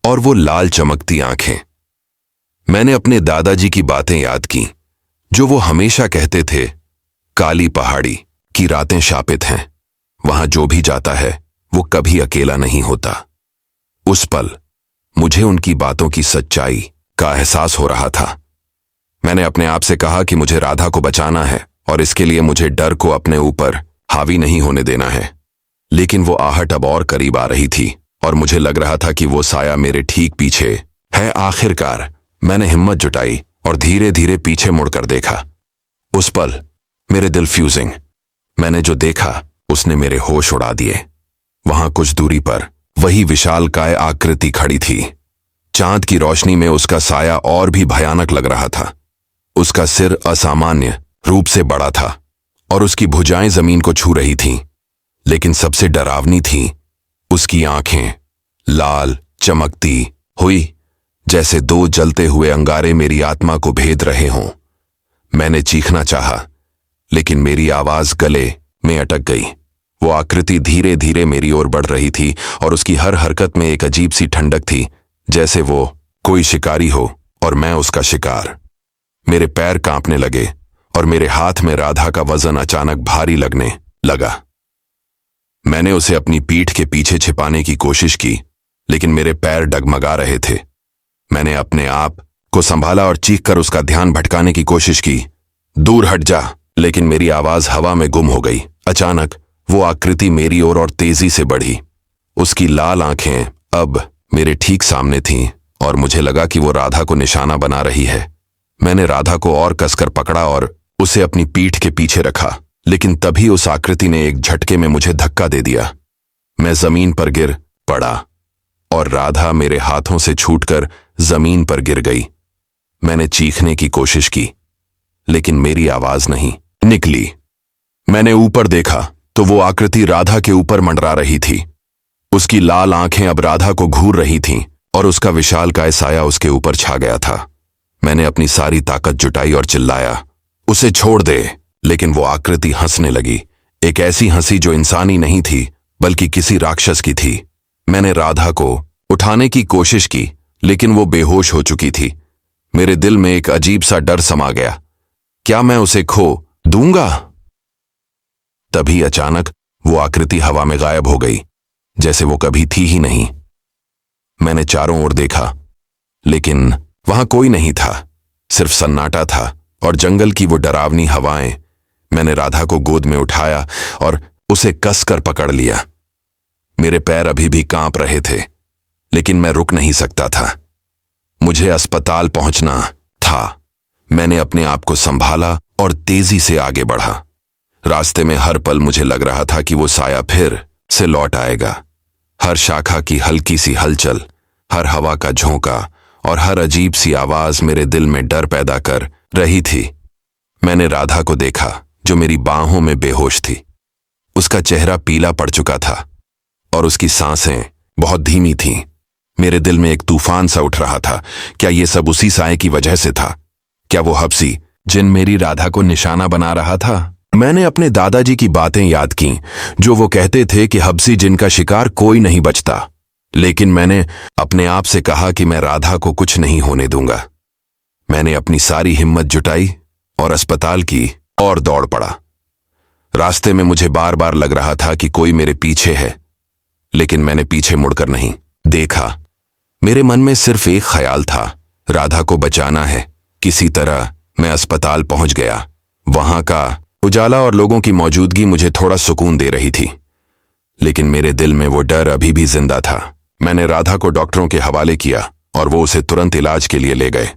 और वो लाल चमकती आंखें। मैंने अपने दादाजी की बातें याद की, जो वो हमेशा कहते थे, काली पहाड़ी की रातें शापित हैं, वहां जो भी जाता है वो कभी अकेला नहीं होता। उस पल मुझे उनकी बातों की सच्चाई का एहसास हो रहा था। मैंने अपने आप से कहा कि मुझे राधा को बचाना है और इसके लिए मुझे डर को अपने ऊपर हावी नहीं होने देना है। लेकिन वो आहट अब और करीब आ रही थी और मुझे लग रहा था कि वो साया मेरे ठीक पीछे है। आखिरकार मैंने हिम्मत जुटाई और धीरे धीरे पीछे मुड़कर देखा। उस पल मेरे दिल फ्यूजिंग। मैंने जो देखा उसने मेरे होश उड़ा दिए। वहां कुछ दूरी पर वही विशालकाय आकृति खड़ी थी। चांद की रोशनी में उसका साया और भी भयानक लग रहा था। उसका सिर असामान्य रूप से बड़ा था और उसकी भुजाएं जमीन को छू रही थीं। लेकिन सबसे डरावनी थी उसकी आंखें, लाल चमकती हुई, जैसे दो जलते हुए अंगारे मेरी आत्मा को भेद रहे हों। मैंने चीखना चाहा, लेकिन मेरी आवाज गले में अटक गई। वो आकृति धीरे धीरे मेरी ओर बढ़ रही थी और उसकी हर हरकत में एक अजीब सी ठंडक थी, जैसे वो कोई शिकारी हो और मैं उसका शिकार। मेरे पैर कांपने लगे और मेरे हाथ में राधा का वजन अचानक भारी लगने लगा। मैंने उसे अपनी पीठ के पीछे छिपाने की कोशिश की, लेकिन मेरे पैर डगमगा रहे थे। मैंने अपने आप को संभाला और चीखकर उसका ध्यान भटकाने की कोशिश की, दूर हट जा। लेकिन मेरी आवाज हवा में गुम हो गई। अचानक वो आकृति मेरी ओर और तेजी से बढ़ी। उसकी लाल आंखें अब मेरे ठीक सामने थीं और मुझे लगा कि वो राधा को निशाना बना रही है। मैंने राधा को और कसकर पकड़ा और उसे अपनी पीठ के पीछे रखा, लेकिन तभी उस आकृति ने एक झटके में मुझे धक्का दे दिया। मैं जमीन पर गिर पड़ा और राधा मेरे हाथों से छूटकर जमीन पर गिर गई। मैंने चीखने की कोशिश की, लेकिन मेरी आवाज नहीं निकली। मैंने ऊपर देखा तो वो आकृति राधा के ऊपर मंडरा रही थी। उसकी लाल आंखें अब राधा को घूर रही थीं और उसका विशालकाय साया उसके ऊपर छा गया था। मैंने अपनी सारी ताकत जुटाई और चिल्लाया, उसे छोड़ दे। लेकिन वो आकृति हंसने लगी, एक ऐसी हंसी जो इंसानी नहीं थी बल्कि किसी राक्षस की थी। मैंने राधा को उठाने की कोशिश की, लेकिन वो बेहोश हो चुकी थी। मेरे दिल में एक अजीब सा डर समा गया, क्या मैं उसे खो दूंगा? तभी अचानक वो आकृति हवा में गायब हो गई, जैसे वो कभी थी ही नहीं। मैंने चारों ओर देखा, लेकिन वहां कोई नहीं था, सिर्फ सन्नाटा था और जंगल की वो डरावनी हवाएं। मैंने राधा को गोद में उठाया और उसे कसकर पकड़ लिया। मेरे पैर अभी भी कांप रहे थे, लेकिन मैं रुक नहीं सकता था। मुझे अस्पताल पहुंचना था। मैंने अपने आप को संभाला और तेजी से आगे बढ़ा। रास्ते में हर पल मुझे लग रहा था कि वो साया फिर से लौट आएगा। हर शाखा की हल्की सी हलचल, हर हवा का झोंका और हर अजीब सी आवाज मेरे दिल में डर पैदा कर रही थी। मैंने राधा को देखा जो मेरी बाहों में बेहोश थी। उसका चेहरा पीला पड़ चुका था और उसकी सांसें बहुत धीमी थीं। मेरे दिल में एक तूफान सा उठ रहा था। क्या ये सब उसी साए की वजह से था? क्या वो हब्सी जिन मेरी राधा को निशाना बना रहा था? मैंने अपने दादाजी की बातें याद की, जो वो कहते थे कि हब्सी जिन का शिकार कोई नहीं बचता। लेकिन मैंने अपने आप से कहा कि मैं राधा को कुछ नहीं होने दूंगा। मैंने अपनी सारी हिम्मत जुटाई और अस्पताल की ओर दौड़ पड़ा। रास्ते में मुझे बार बार लग रहा था कि कोई मेरे पीछे है, लेकिन मैंने पीछे मुड़कर नहीं देखा। मेरे मन में सिर्फ एक ख्याल था, राधा को बचाना है। किसी तरह मैं अस्पताल पहुंच गया। वहां का उजाला और लोगों की मौजूदगी मुझे थोड़ा सुकून दे रही थी, लेकिन मेरे दिल में वो डर अभी भी जिंदा था। मैंने राधा को डॉक्टरों के हवाले किया और वो उसे तुरंत इलाज के लिए ले गए।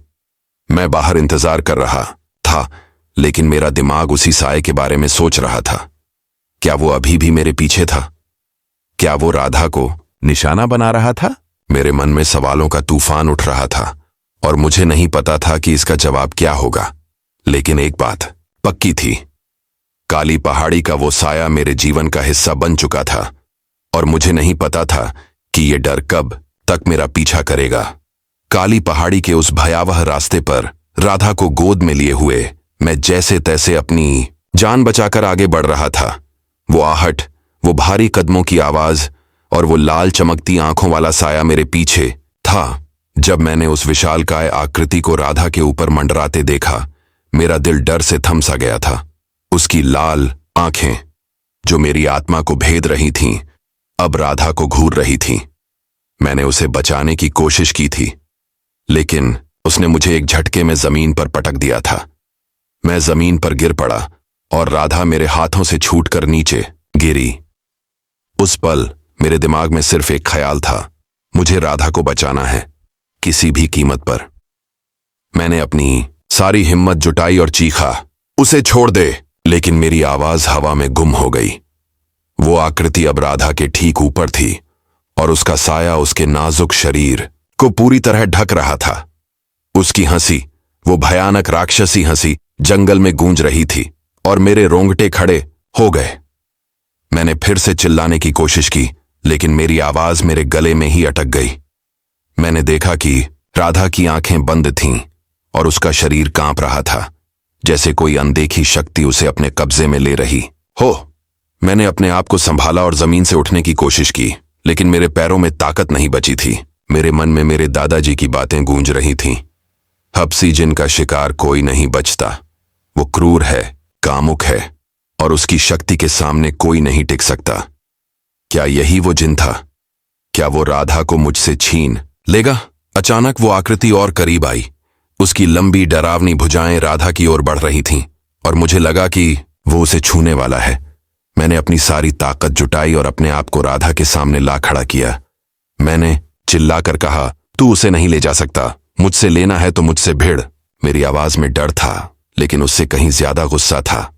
मैं बाहर इंतजार कर रहा था, लेकिन मेरा दिमाग उसी साए के बारे में सोच रहा था। क्या वो अभी भी मेरे पीछे था? क्या वो राधा को निशाना बना रहा था? मेरे मन में सवालों का तूफान उठ रहा था और मुझे नहीं पता था कि इसका जवाब क्या होगा। लेकिन एक बात पक्की थी, काली पहाड़ी का वो साया मेरे जीवन का हिस्सा बन चुका था और मुझे नहीं पता था कि ये डर कब तक मेरा पीछा करेगा। काली पहाड़ी के उस भयावह रास्ते पर राधा को गोद में लिए हुए मैं जैसे तैसे अपनी जान बचाकर आगे बढ़ रहा था। वो आहट, वो भारी कदमों की आवाज और वो लाल चमकती आंखों वाला साया मेरे पीछे था। जब मैंने उस विशालकाय आकृति को राधा के ऊपर मंडराते देखा, मेरा दिल डर से थम सा गया था। उसकी लाल आंखें, जो मेरी आत्मा को भेद रही थीं, अब राधा को घूर रही थीं। मैंने उसे बचाने की कोशिश की थी, लेकिन उसने मुझे एक झटके में जमीन पर पटक दिया था। मैं जमीन पर गिर पड़ा और राधा मेरे हाथों से छूटकर नीचे गिरी। उस पल मेरे दिमाग में सिर्फ एक ख्याल था, मुझे राधा को बचाना है, किसी भी कीमत पर। मैंने अपनी सारी हिम्मत जुटाई और चीखा, उसे छोड़ दे, लेकिन मेरी आवाज हवा में गुम हो गई। वो आकृति अब राधा के ठीक ऊपर थी और उसका साया उसके नाजुक शरीर को पूरी तरह ढक रहा था। उसकी हंसी, वो भयानक राक्षसी हंसी, जंगल में गूंज रही थी और मेरे रोंगटे खड़े हो गए। मैंने फिर से चिल्लाने की कोशिश की, लेकिन मेरी आवाज मेरे गले में ही अटक गई। मैंने देखा कि राधा की आंखें बंद थीं और उसका शरीर कांप रहा था, जैसे कोई अनदेखी शक्ति उसे अपने कब्जे में ले रही हो। मैंने अपने आप को संभाला और जमीन से उठने की कोशिश की, लेकिन मेरे पैरों में ताकत नहीं बची थी। मेरे मन में मेरे दादाजी की बातें गूंज रही थीं। हबसी जिन का शिकार कोई नहीं बचता, वो क्रूर है, कामुक है और उसकी शक्ति के सामने कोई नहीं टिक सकता। क्या यही वो जिन था? क्या वो राधा को मुझसे छीन लेगा? अचानक वो आकृति और करीब आई। उसकी लंबी डरावनी भुजाएं राधा की ओर बढ़ रही थीं और मुझे लगा कि वो उसे छूने वाला है। मैंने अपनी सारी ताकत जुटाई और अपने आप को राधा के सामने ला खड़ा किया। मैंने चिल्लाकर कहा, तू उसे नहीं ले जा सकता, मुझसे लेना है तो मुझसे भिड़। मेरी आवाज में डर था, लेकिन उससे कहीं ज्यादा गुस्सा था।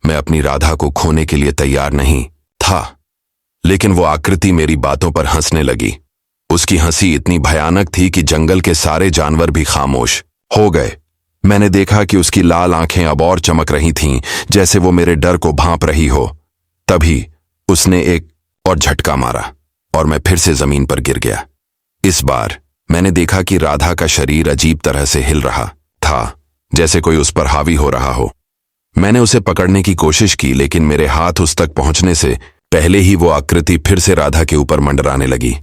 मैं अपनी राधा को खोने के लिए तैयार नहीं था। लेकिन वो आकृति मेरी बातों पर हंसने लगी। उसकी हंसी इतनी भयानक थी कि जंगल के सारे जानवर भी खामोश हो गए। मैंने देखा कि उसकी लाल आंखें अब और चमक रही थीं, जैसे वो मेरे डर को भांप रही हो। तभी उसने एक और झटका मारा और मैं फिर से जमीन पर गिर गया। इस बार मैंने देखा कि राधा का शरीर अजीब तरह से हिल रहा था, जैसे कोई उस पर हावी हो रहा हो। मैंने उसे पकड़ने की कोशिश की, लेकिन मेरे हाथ उस तक पहुंचने से पहले ही वो आकृति फिर से राधा के ऊपर मंडराने लगी।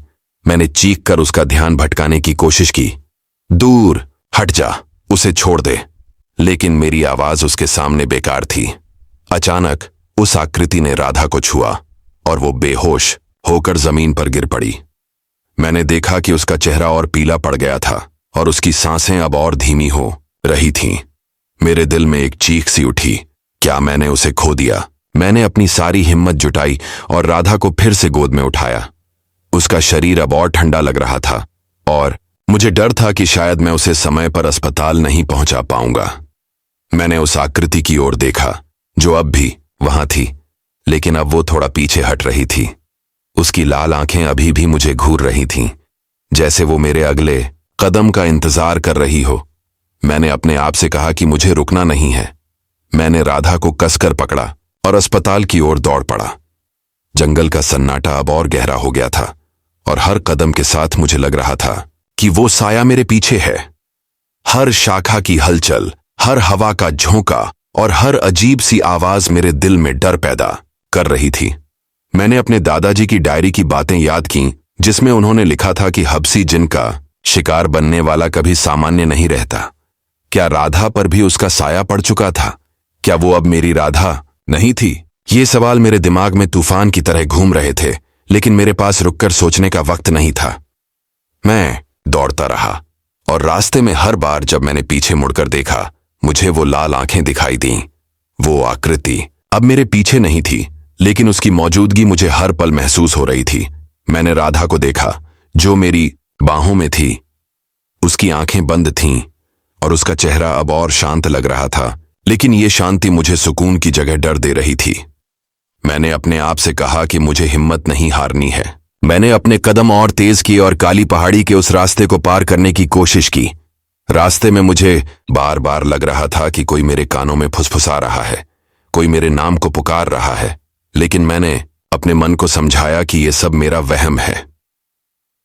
मैंने चीख कर उसका ध्यान भटकाने की कोशिश की, दूर हट जा, उसे छोड़ दे। लेकिन मेरी आवाज उसके सामने बेकार थी। अचानक उस आकृति ने राधा को छुआ और वो बेहोश होकर जमीन पर गिर पड़ी। मैंने देखा कि उसका चेहरा और पीला पड़ गया था और उसकी सांसें अब और धीमी हो रही थीं। मेरे दिल में एक चीख सी उठी, क्या मैंने उसे खो दिया? मैंने अपनी सारी हिम्मत जुटाई और राधा को फिर से गोद में उठाया। उसका शरीर अब और ठंडा लग रहा था और मुझे डर था कि शायद मैं उसे समय पर अस्पताल नहीं पहुंचा पाऊंगा। मैंने उस आकृति की ओर देखा, जो अब भी वहां थी, लेकिन अब वो थोड़ा पीछे हट रही थी। उसकी लाल आंखें अभी भी मुझे घूर रही थीं, जैसे वो मेरे अगले कदम का इंतजार कर रही हो। मैंने अपने आप से कहा कि मुझे रुकना नहीं है। मैंने राधा को कसकर पकड़ा और अस्पताल की ओर दौड़ पड़ा। जंगल का सन्नाटा अब और गहरा हो गया था और हर कदम के साथ मुझे लग रहा था कि वो साया मेरे पीछे है। हर शाखा की हलचल, हर हवा का झोंका और हर अजीब सी आवाज मेरे दिल में डर पैदा कर रही थी। मैंने अपने दादाजी की डायरी की बातें याद कीं, जिसमें उन्होंने लिखा था कि हबसी जिन का शिकार बनने वाला कभी सामान्य नहीं रहता। क्या राधा पर भी उसका साया पड़ चुका था? क्या वो अब मेरी राधा नहीं थी? ये सवाल मेरे दिमाग में तूफान की तरह घूम रहे थे, लेकिन मेरे पास रुककर सोचने का वक्त नहीं था। मैं दौड़ता रहा और रास्ते में हर बार जब मैंने पीछे मुड़कर देखा, मुझे वो लाल आंखें दिखाई दीं। वो आकृति अब मेरे पीछे नहीं थी, लेकिन उसकी मौजूदगी मुझे हर पल महसूस हो रही थी। मैंने राधा को देखा, जो मेरी बाहों में थी। उसकी आंखें बंद थीं और उसका चेहरा अब और शांत लग रहा था, लेकिन ये शांति मुझे सुकून की जगह डर दे रही थी। मैंने अपने आप से कहा कि मुझे हिम्मत नहीं हारनी है। मैंने अपने कदम और तेज किए और काली पहाड़ी के उस रास्ते को पार करने की कोशिश की। रास्ते में मुझे बार बार लग रहा था कि कोई मेरे कानों में फुसफुसा रहा है, कोई मेरे नाम को पुकार रहा है, लेकिन मैंने अपने मन को समझाया कि यह सब मेरा वहम है।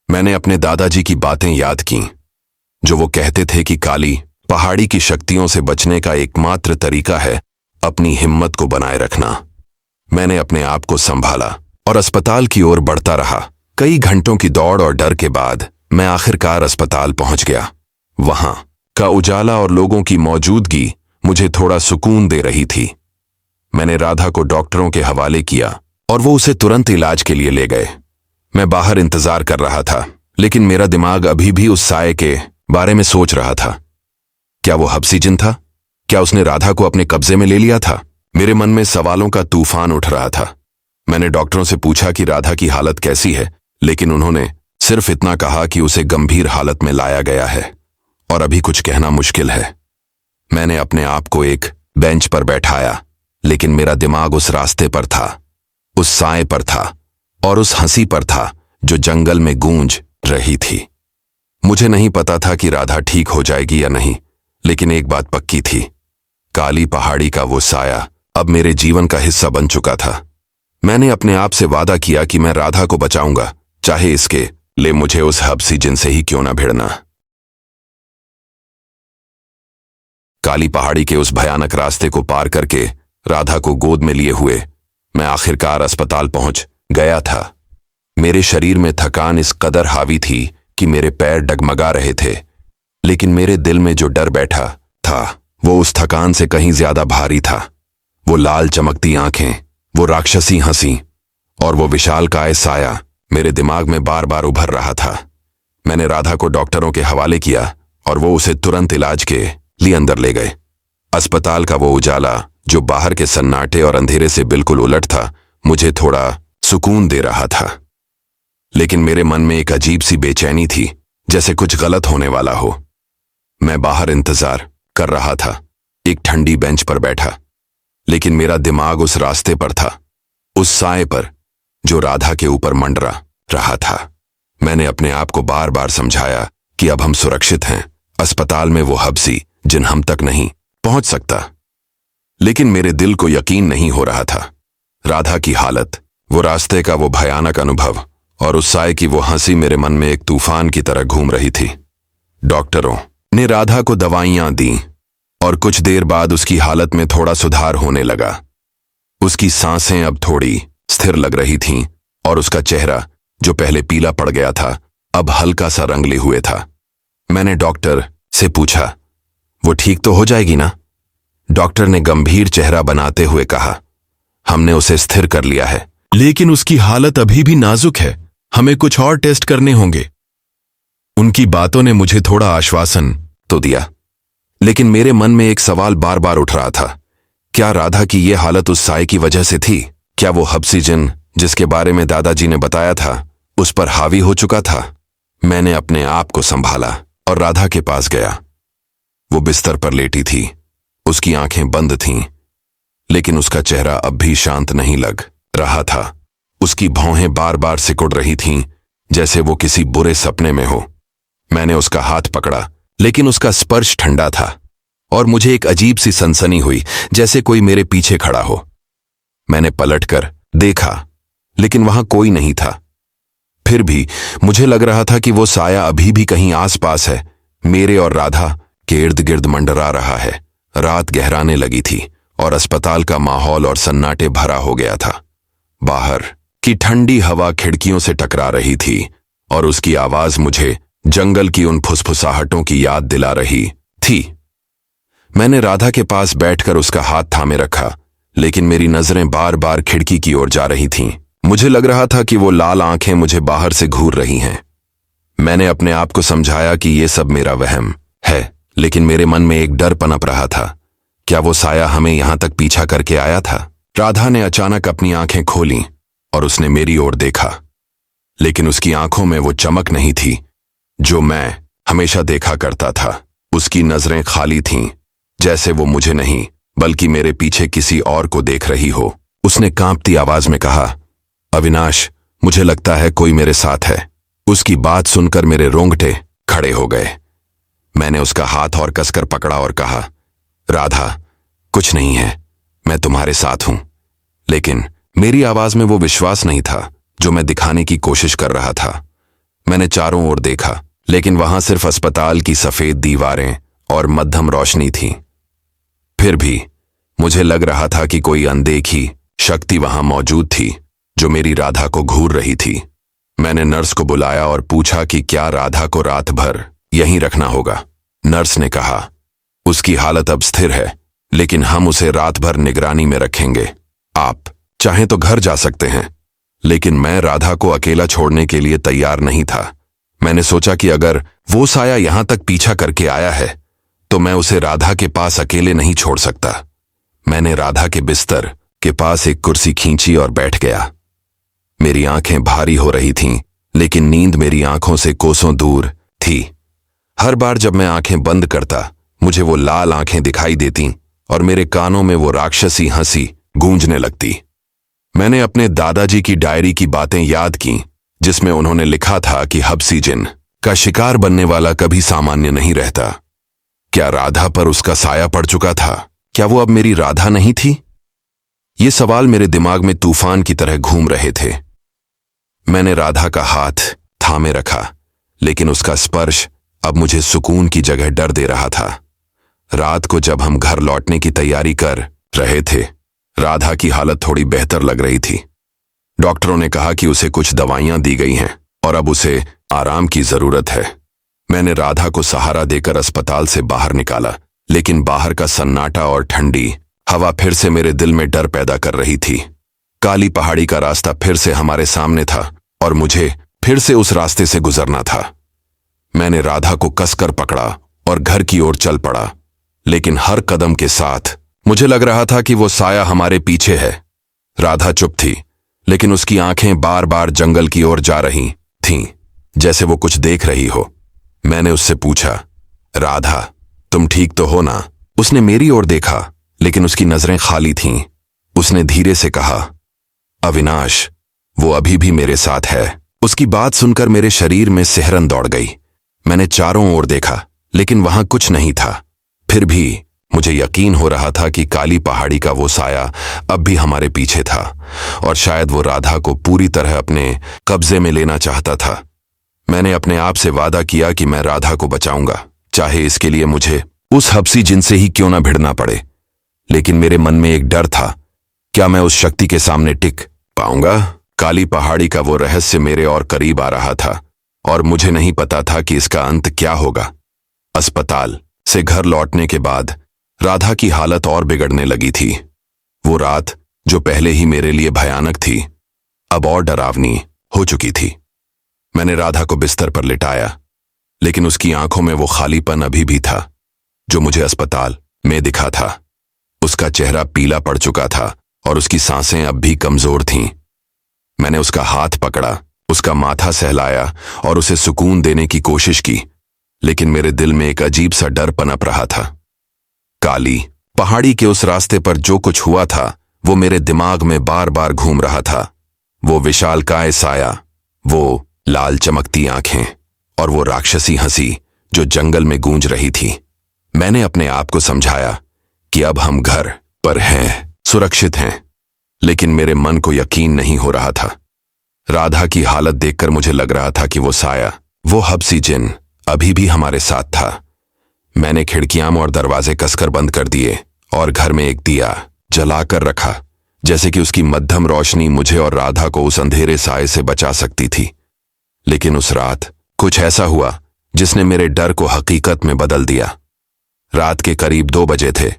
मैंने अपने दादाजी की बातें याद कीं, जो वो कहते थे कि काली पहाड़ी की शक्तियों से बचने का एकमात्र तरीका है अपनी हिम्मत को बनाए रखना। मैंने अपने आप को संभाला और अस्पताल की ओर बढ़ता रहा। कई घंटों की दौड़ और डर के बाद मैं आखिरकार अस्पताल पहुंच गया। वहां का उजाला और लोगों की मौजूदगी मुझे थोड़ा सुकून दे रही थी। मैंने राधा को डॉक्टरों के हवाले किया और वो उसे तुरंत इलाज के लिए ले गए। मैं बाहर इंतजार कर रहा था, लेकिन मेरा दिमाग अभी भी उस साए के बारे में सोच रहा था। क्या वो हब्सीजन था? क्या उसने राधा को अपने कब्जे में ले लिया था? मेरे मन में सवालों का तूफान उठ रहा था। मैंने डॉक्टरों से पूछा कि राधा की हालत कैसी है, लेकिन उन्होंने सिर्फ इतना कहा कि उसे गंभीर हालत में लाया गया है और अभी कुछ कहना मुश्किल है। मैंने अपने आप को एक बेंच पर बैठाया, लेकिन मेरा दिमाग उस रास्ते पर था, उस साए पर था और उस हंसी पर था जो जंगल में गूंज रही थी। मुझे नहीं पता था कि राधा ठीक हो जाएगी या नहीं, लेकिन एक बात पक्की थी, काली पहाड़ी का वो साया अब मेरे जीवन का हिस्सा बन चुका था। मैंने अपने आप से वादा किया कि मैं राधा को बचाऊंगा, चाहे इसके लिए मुझे उस हब्सीजन से ही क्यों ना भिड़ना। काली पहाड़ी के उस भयानक रास्ते को पार करके राधा को गोद में लिए हुए मैं आखिरकार अस्पताल पहुंच गया था। मेरे शरीर में थकान इस कदर हावी थी कि मेरे पैर डगमगा रहे थे, लेकिन मेरे दिल में जो डर बैठा था वो उस थकान से कहीं ज्यादा भारी था। वो लाल चमकती आंखें, वो राक्षसी हंसी और वो विशालकाय साया मेरे दिमाग में बार बार उभर रहा था। मैंने राधा को डॉक्टरों के हवाले किया और वो उसे तुरंत इलाज के लिए अंदर ले गए। अस्पताल का वो उजाला जो बाहर के सन्नाटे और अंधेरे से बिल्कुल उलट था, मुझे थोड़ा सुकून दे रहा था, लेकिन मेरे मन में एक अजीब सी बेचैनी थी, जैसे कुछ गलत होने वाला हो। मैं बाहर इंतजार कर रहा था, एक ठंडी बेंच पर बैठा, लेकिन मेरा दिमाग उस रास्ते पर था, उस साए पर जो राधा के ऊपर मंडरा रहा था। मैंने अपने आप को बार बार समझाया कि अब हम सुरक्षित हैं, अस्पताल में वो हब्सी जिन हम तक नहीं पहुंच सकता, लेकिन मेरे दिल को यकीन नहीं हो रहा था। राधा की हालत, वो रास्ते का वो भयानक अनुभव और उस साए की वो हंसी मेरे मन में एक तूफान की तरह घूम रही थी। डॉक्टरों ने राधा को दवाइयां दी और कुछ देर बाद उसकी हालत में थोड़ा सुधार होने लगा। उसकी सांसें अब थोड़ी स्थिर लग रही थीं और उसका चेहरा जो पहले पीला पड़ गया था अब हल्का सा रंगले हुए था। मैंने डॉक्टर से पूछा, वो ठीक तो हो जाएगी ना? डॉक्टर ने गंभीर चेहरा बनाते हुए कहा, हमने उसे स्थिर कर लिया है, लेकिन उसकी हालत अभी भी नाजुक है, हमें कुछ और टेस्ट करने होंगे। उनकी बातों ने मुझे थोड़ा आश्वासन तो दिया, लेकिन मेरे मन में एक सवाल बार बार उठ रहा था, क्या राधा की ये हालत उस साए की वजह से थी? क्या वो हब्सीजन जिसके बारे में दादाजी ने बताया था उस पर हावी हो चुका था? मैंने अपने आप को संभाला और राधा के पास गया। वो बिस्तर पर लेटी थी, उसकी आंखें बंद थीं, लेकिन उसका चेहरा अब भी शांत नहीं लग रहा था। उसकी भौहें बार बार सिकुड़ रही थीं, जैसे वो किसी बुरे सपने में हो। मैंने उसका हाथ पकड़ा, लेकिन उसका स्पर्श ठंडा था और मुझे एक अजीब सी सनसनी हुई, जैसे कोई मेरे पीछे खड़ा हो। मैंने पलटकर देखा, लेकिन वहां कोई नहीं था। फिर भी मुझे लग रहा था कि वो साया अभी भी कहीं आसपास है, मेरे और राधा के इर्द गिर्द मंडरा रहा है। रात गहराने लगी थी और अस्पताल का माहौल और सन्नाटे भरा हो गया था। बाहर की ठंडी हवा खिड़कियों से टकरा रही थी और उसकी आवाज मुझे जंगल की उन फुसफुसाहटों की याद दिला रही थी। मैंने राधा के पास बैठकर उसका हाथ थामे रखा, लेकिन मेरी नजरें बार बार खिड़की की ओर जा रही थीं। मुझे लग रहा था कि वो लाल आंखें मुझे बाहर से घूर रही हैं। मैंने अपने आप को समझाया कि ये सब मेरा वहम है, लेकिन मेरे मन में एक डर पनप रहा था। क्या वो साया हमें यहां तक पीछा करके आया था? राधा ने अचानक अपनी आंखें खोलीं और उसने मेरी ओर देखा, लेकिन उसकी आंखों में वो चमक नहीं थी जो मैं हमेशा देखा करता था। उसकी नजरें खाली थीं, जैसे वो मुझे नहीं बल्कि मेरे पीछे किसी और को देख रही हो। उसने कांपती आवाज में कहा, अविनाश, मुझे लगता है कोई मेरे साथ है। उसकी बात सुनकर मेरे रोंगटे खड़े हो गए। मैंने उसका हाथ और कसकर पकड़ा और कहा, राधा, कुछ नहीं है, मैं तुम्हारे साथ हूं। लेकिन मेरी आवाज में वो विश्वास नहीं था जो मैं दिखाने की कोशिश कर रहा था। मैंने चारों ओर देखा, लेकिन वहां सिर्फ अस्पताल की सफेद दीवारें और मध्यम रोशनी थी। फिर भी मुझे लग रहा था कि कोई अनदेखी शक्ति वहां मौजूद थी जो मेरी राधा को घूर रही थी। मैंने नर्स को बुलाया और पूछा कि क्या राधा को रात भर यहीं रखना होगा। नर्स ने कहा, उसकी हालत अब स्थिर है, लेकिन हम उसे रात भर निगरानी में रखेंगे। आप चाहें तो घर जा सकते हैं। लेकिन मैं राधा को अकेला छोड़ने के लिए तैयार नहीं था। मैंने सोचा कि अगर वो साया यहां तक पीछा करके आया है तो मैं उसे राधा के पास अकेले नहीं छोड़ सकता। मैंने राधा के बिस्तर के पास एक कुर्सी खींची और बैठ गया। मेरी आंखें भारी हो रही थीं, लेकिन नींद मेरी आंखों से कोसों दूर थी। हर बार जब मैं आंखें बंद करता, मुझे वो लाल आंखें दिखाई देती और मेरे कानों में वो राक्षसी हंसी गूंजने लगती। मैंने अपने दादाजी की डायरी की बातें याद की, जिसमें उन्होंने लिखा था कि हबसी जिन का शिकार बनने वाला कभी सामान्य नहीं रहता। क्या राधा पर उसका साया पड़ चुका था? क्या वो अब मेरी राधा नहीं थी? ये सवाल मेरे दिमाग में तूफान की तरह घूम रहे थे। मैंने राधा का हाथ थामे रखा, लेकिन उसका स्पर्श अब मुझे सुकून की जगह डर दे रहा था। रात को जब हम घर लौटने की तैयारी कर रहे थे, राधा की हालत थोड़ी बेहतर लग रही थी। डॉक्टरों ने कहा कि उसे कुछ दवाइयां दी गई हैं और अब उसे आराम की जरूरत है। मैंने राधा को सहारा देकर अस्पताल से बाहर निकाला, लेकिन बाहर का सन्नाटा और ठंडी हवा फिर से मेरे दिल में डर पैदा कर रही थी। काली पहाड़ी का रास्ता फिर से हमारे सामने था और मुझे फिर से उस रास्ते से गुजरना था। मैंने राधा को कसकर पकड़ा और घर की ओर चल पड़ा, लेकिन हर कदम के साथ मुझे लग रहा था कि वो साया हमारे पीछे है। राधा चुप थी, लेकिन उसकी आंखें बार बार जंगल की ओर जा रही थीं, जैसे वो कुछ देख रही हो। मैंने उससे पूछा, राधा, तुम ठीक तो हो ना? उसने मेरी ओर देखा, लेकिन उसकी नजरें खाली थीं। उसने धीरे से कहा, अविनाश, वो अभी भी मेरे साथ है। उसकी बात सुनकर मेरे शरीर में सिहरन दौड़ गई। मैंने चारों ओर देखा, लेकिन वहां कुछ नहीं था। फिर भी मुझे यकीन हो रहा था कि काली पहाड़ी का वो साया अब भी हमारे पीछे था और शायद वो राधा को पूरी तरह अपने कब्जे में लेना चाहता था। मैंने अपने आप से वादा किया कि मैं राधा को बचाऊंगा, चाहे इसके लिए मुझे उस हबसी जिन से ही क्यों ना भिड़ना पड़े। लेकिन मेरे मन में एक डर था, क्या मैं उस शक्ति के सामने टिक पाऊंगा? काली पहाड़ी का वो रहस्य मेरे और करीब आ रहा था और मुझे नहीं पता था कि इसका अंत क्या होगा। अस्पताल से घर लौटने के बाद राधा की हालत और बिगड़ने लगी थी। वो रात जो पहले ही मेरे लिए भयानक थी, अब और डरावनी हो चुकी थी। मैंने राधा को बिस्तर पर लिटाया, लेकिन उसकी आंखों में वो खालीपन अभी भी था जो मुझे अस्पताल में दिखा था। उसका चेहरा पीला पड़ चुका था और उसकी सांसें अब भी कमजोर थीं। मैंने उसका हाथ पकड़ा, उसका माथा सहलाया और उसे सुकून देने की कोशिश की, लेकिन मेरे दिल में एक अजीब सा डर पनप रहा था। काली पहाड़ी के उस रास्ते पर जो कुछ हुआ था वो मेरे दिमाग में बार बार घूम रहा था। वो विशालकाय साया, वो लाल चमकती आंखें और वो राक्षसी हंसी जो जंगल में गूंज रही थी। मैंने अपने आप को समझाया कि अब हम घर पर हैं, सुरक्षित हैं, लेकिन मेरे मन को यकीन नहीं हो रहा था। राधा की हालत देखकर मुझे लग रहा था कि वो साया, वो हबसी जिन अभी भी हमारे साथ था। मैंने खिड़कियां और दरवाजे कसकर बंद कर दिए और घर में एक दिया जलाकर रखा, जैसे कि उसकी मध्यम रोशनी मुझे और राधा को उस अंधेरे साए से बचा सकती थी। लेकिन उस रात कुछ ऐसा हुआ जिसने मेरे डर को हकीकत में बदल दिया। रात के करीब 2 बजे थे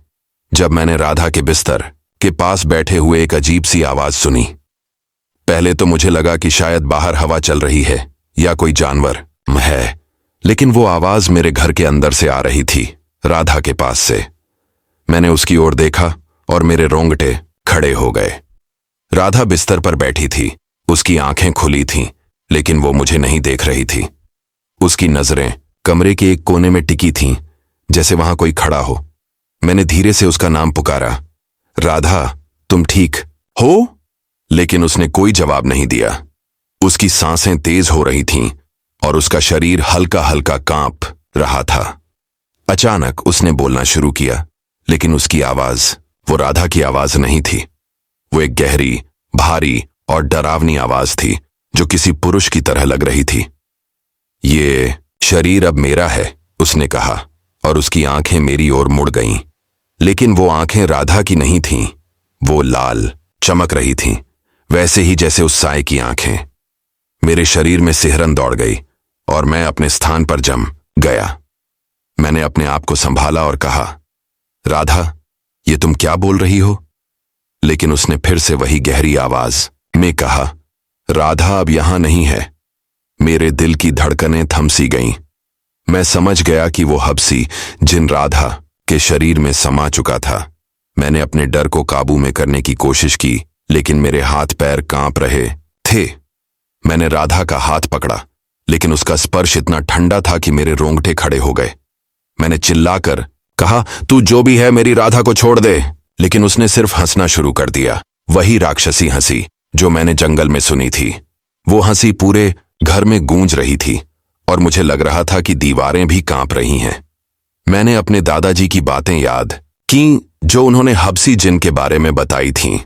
जब मैंने राधा के बिस्तर के पास बैठे हुए एक अजीब सी आवाज सुनी। पहले तो मुझे लगा कि शायद बाहर हवा चल रही है या कोई जानवर है, लेकिन वो आवाज मेरे घर के अंदर से आ रही थी, राधा के पास से। मैंने उसकी ओर देखा और मेरे रोंगटे खड़े हो गए। राधा बिस्तर पर बैठी थी, उसकी आंखें खुली थीं, लेकिन वो मुझे नहीं देख रही थी। उसकी नजरें कमरे के एक कोने में टिकी थीं, जैसे वहां कोई खड़ा हो। मैंने धीरे से उसका नाम पुकारा, राधा, तुम ठीक हो? लेकिन उसने कोई जवाब नहीं दिया। उसकी सांसें तेज हो रही थीं और उसका शरीर हल्का हल्का कांप रहा था। अचानक उसने बोलना शुरू किया, लेकिन उसकी आवाज वो राधा की आवाज नहीं थी। वो एक गहरी, भारी और डरावनी आवाज थी जो किसी पुरुष की तरह लग रही थी। ये शरीर अब मेरा है, उसने कहा, और उसकी आंखें मेरी ओर मुड़ गईं। लेकिन वो आंखें राधा की नहीं थीं, वो लाल चमक रही थीं, वैसे ही जैसे उस साए की आंखें। मेरे शरीर में सिहरन दौड़ गई और मैं अपने स्थान पर जम गया। मैंने अपने आप को संभाला और कहा, राधा, ये तुम क्या बोल रही हो? लेकिन उसने फिर से वही गहरी आवाज में कहा, राधा अब यहां नहीं है। मेरे दिल की धड़कनें थमसी गईं। मैं समझ गया कि वो हबसी जिन राधा के शरीर में समा चुका था। मैंने अपने डर को काबू में करने की कोशिश की, लेकिन मेरे हाथ पैर कांप रहे थे। मैंने राधा का हाथ पकड़ा, लेकिन उसका स्पर्श इतना ठंडा था कि मेरे रोंगटे खड़े हो गए। मैंने चिल्लाकर कहा, तू जो भी है मेरी राधा को छोड़ दे। लेकिन उसने सिर्फ हंसना शुरू कर दिया, वही राक्षसी हंसी जो मैंने जंगल में सुनी थी। वो हंसी पूरे घर में गूंज रही थी और मुझे लग रहा था कि दीवारें भी कांप रही हैं। मैंने अपने दादाजी की बातें याद की जो उन्होंने हबसी जिन के बारे में बताई थीं।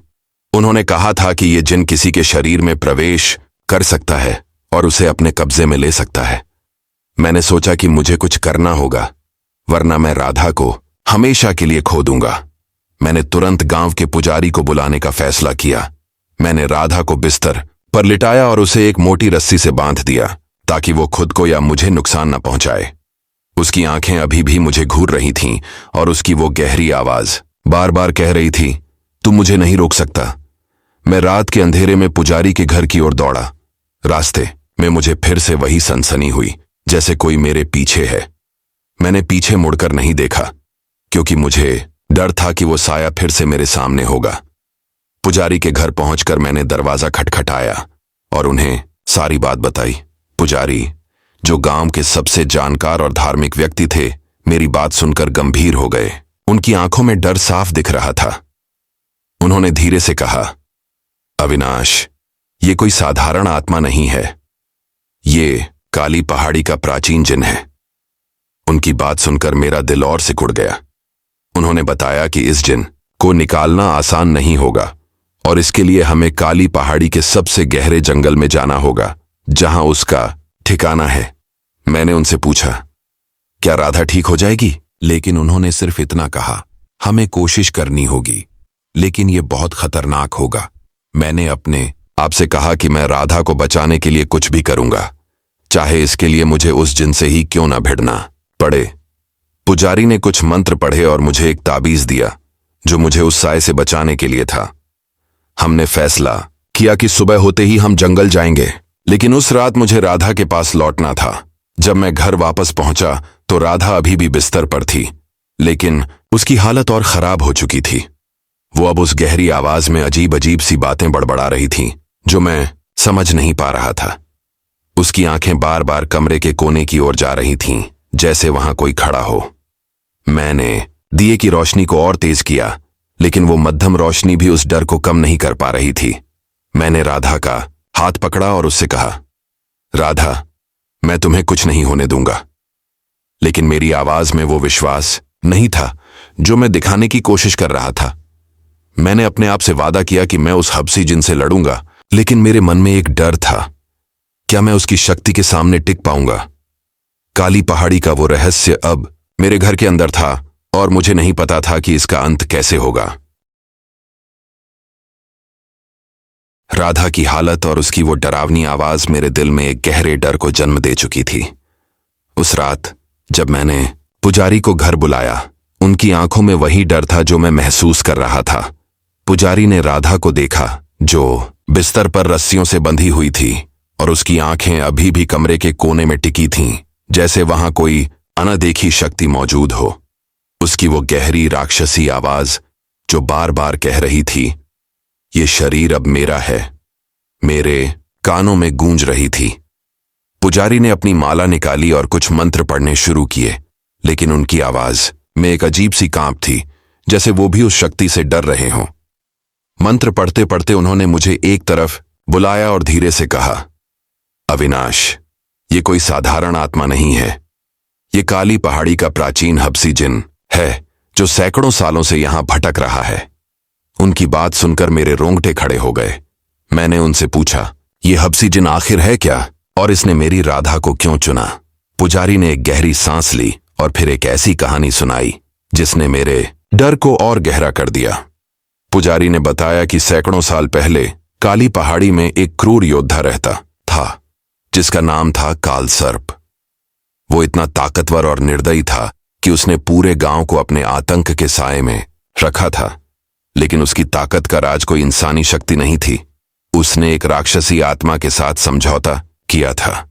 उन्होंने कहा था कि ये जिन किसी के शरीर में प्रवेश कर सकता है और उसे अपने कब्जे में ले सकता है। मैंने सोचा कि मुझे कुछ करना होगा, वरना मैं राधा को हमेशा के लिए खो दूंगा। मैंने तुरंत गांव के पुजारी को बुलाने का फैसला किया। मैंने राधा को बिस्तर पर लिटाया और उसे एक मोटी रस्सी से बांध दिया ताकि वो खुद को या मुझे नुकसान न पहुंचाए। उसकी आंखें अभी भी मुझे घूर रही थीं और उसकी वो गहरी आवाज बार बार कह रही थी, तू मुझे नहीं रोक सकता। मैं रात के अंधेरे में पुजारी के घर की ओर दौड़ा। रास्ते में मुझे फिर से वही सनसनी हुई, जैसे कोई मेरे पीछे है। मैंने पीछे मुड़कर नहीं देखा, क्योंकि मुझे डर था कि वो साया फिर से मेरे सामने होगा। पुजारी के घर पहुंचकर मैंने दरवाजा खटखटाया और उन्हें सारी बात बताई। पुजारी, जो गांव के सबसे जानकार और धार्मिक व्यक्ति थे, मेरी बात सुनकर गंभीर हो गए। उनकी आंखों में डर साफ दिख रहा था। उन्होंने धीरे से कहा, अविनाश, ये कोई साधारण आत्मा नहीं है। ये काली पहाड़ी का प्राचीन जिन है। उनकी बात सुनकर मेरा दिल और सिकुड़ गया। उन्होंने बताया कि इस जिन को निकालना आसान नहीं होगा और इसके लिए हमें काली पहाड़ी के सबसे गहरे जंगल में जाना होगा, जहां उसका ठिकाना है। मैंने उनसे पूछा, क्या राधा ठीक हो जाएगी? लेकिन उन्होंने सिर्फ इतना कहा, हमें कोशिश करनी होगी, लेकिन यह बहुत खतरनाक होगा। मैंने अपने आप से कहा कि मैं राधा को बचाने के लिए कुछ भी करूंगा, चाहे इसके लिए मुझे उस जिन से ही क्यों ना भिड़ना पड़े। पुजारी ने कुछ मंत्र पढ़े और मुझे एक ताबीज दिया जो मुझे उस साए से बचाने के लिए था। हमने फैसला किया कि सुबह होते ही हम जंगल जाएंगे, लेकिन उस रात मुझे राधा के पास लौटना था। जब मैं घर वापस पहुंचा तो राधा अभी भी बिस्तर पर थी, लेकिन उसकी हालत और खराब हो चुकी थी। वो अब उस गहरी आवाज में अजीब अजीब सी बातें बड़बड़ा रही थी जो मैं समझ नहीं पा रहा था। उसकी आंखें बार बार कमरे के कोने की ओर जा रही थीं, जैसे वहां कोई खड़ा हो। मैंने दिए की रोशनी को और तेज किया, लेकिन वो मध्यम रोशनी भी उस डर को कम नहीं कर पा रही थी। मैंने राधा का हाथ पकड़ा और उससे कहा, राधा, मैं तुम्हें कुछ नहीं होने दूंगा। लेकिन मेरी आवाज में वो विश्वास नहीं था जो मैं दिखाने की कोशिश कर रहा था। मैंने अपने आप से वादा किया कि मैं उस हबसी जिन से लड़ूंगा, लेकिन मेरे मन में एक डर था, क्या मैं उसकी शक्ति के सामने टिक पाऊंगा? काली पहाड़ी का वो रहस्य अब मेरे घर के अंदर था और मुझे नहीं पता था कि इसका अंत कैसे होगा। राधा की हालत और उसकी वो डरावनी आवाज मेरे दिल में एक गहरे डर को जन्म दे चुकी थी। उस रात जब मैंने पुजारी को घर बुलाया, उनकी आंखों में वही डर था जो मैं महसूस कर रहा था। पुजारी ने राधा को देखा जो बिस्तर पर रस्सियों से बंधी हुई थी और उसकी आंखें अभी भी कमरे के कोने में टिकी थीं, जैसे वहां कोई अनदेखी शक्ति मौजूद हो। उसकी वो गहरी राक्षसी आवाज जो बार बार कह रही थी, ये शरीर अब मेरा है, मेरे कानों में गूंज रही थी। पुजारी ने अपनी माला निकाली और कुछ मंत्र पढ़ने शुरू किए, लेकिन उनकी आवाज में एक अजीब सी कांप थी, जैसे वो भी उस शक्ति से डर रहे हों। मंत्र पढ़ते पढ़ते उन्होंने मुझे एक तरफ बुलाया और धीरे से कहा, अविनाश, ये कोई साधारण आत्मा नहीं है। ये काली पहाड़ी का प्राचीन हबसी जिन है जो सैकड़ों सालों से यहां भटक रहा है। उनकी बात सुनकर मेरे रोंगटे खड़े हो गए। मैंने उनसे पूछा, ये हबसी जिन आखिर है क्या और इसने मेरी राधा को क्यों चुना? पुजारी ने एक गहरी सांस ली और फिर एक ऐसी कहानी सुनाई जिसने मेरे डर को और गहरा कर दिया। पुजारी ने बताया कि सैकड़ों साल पहले काली पहाड़ी में एक क्रूर योद्धा रहता था। जिसका नाम था काल सर्प। वो इतना ताकतवर और निर्दयी था कि उसने पूरे गांव को अपने आतंक के साए में रखा था। लेकिन उसकी ताकत का राज कोई इंसानी शक्ति नहीं थी। उसने एक राक्षसी आत्मा के साथ समझौता किया था।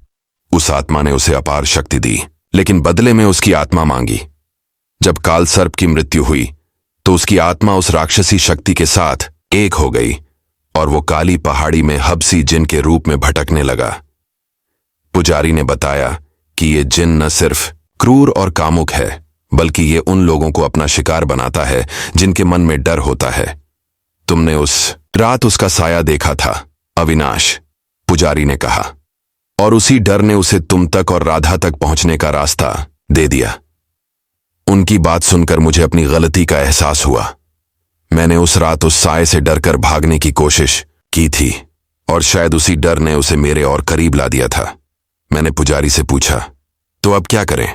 उस आत्मा ने उसे अपार शक्ति दी, लेकिन बदले में उसकी आत्मा मांगी। जब काल सर्प की मृत्यु हुई तो उसकी आत्मा उस राक्षसी शक्ति के साथ एक हो गई और वो काली पहाड़ी में हबसी जिन के रूप में भटकने लगा। पुजारी ने बताया कि ये जिन न सिर्फ क्रूर और कामुक है, बल्कि ये उन लोगों को अपना शिकार बनाता है जिनके मन में डर होता है। तुमने उस रात उसका साया देखा था, अविनाश, पुजारी ने कहा, और उसी डर ने उसे तुम तक और राधा तक पहुंचने का रास्ता दे दिया। उनकी बात सुनकर मुझे अपनी गलती का एहसास हुआ। मैंने उस रात उस साए से डरकर भागने की कोशिश की थी और शायद उसी डर ने उसे मेरे और करीब ला दिया था। मैंने पुजारी से पूछा, तो अब क्या करें?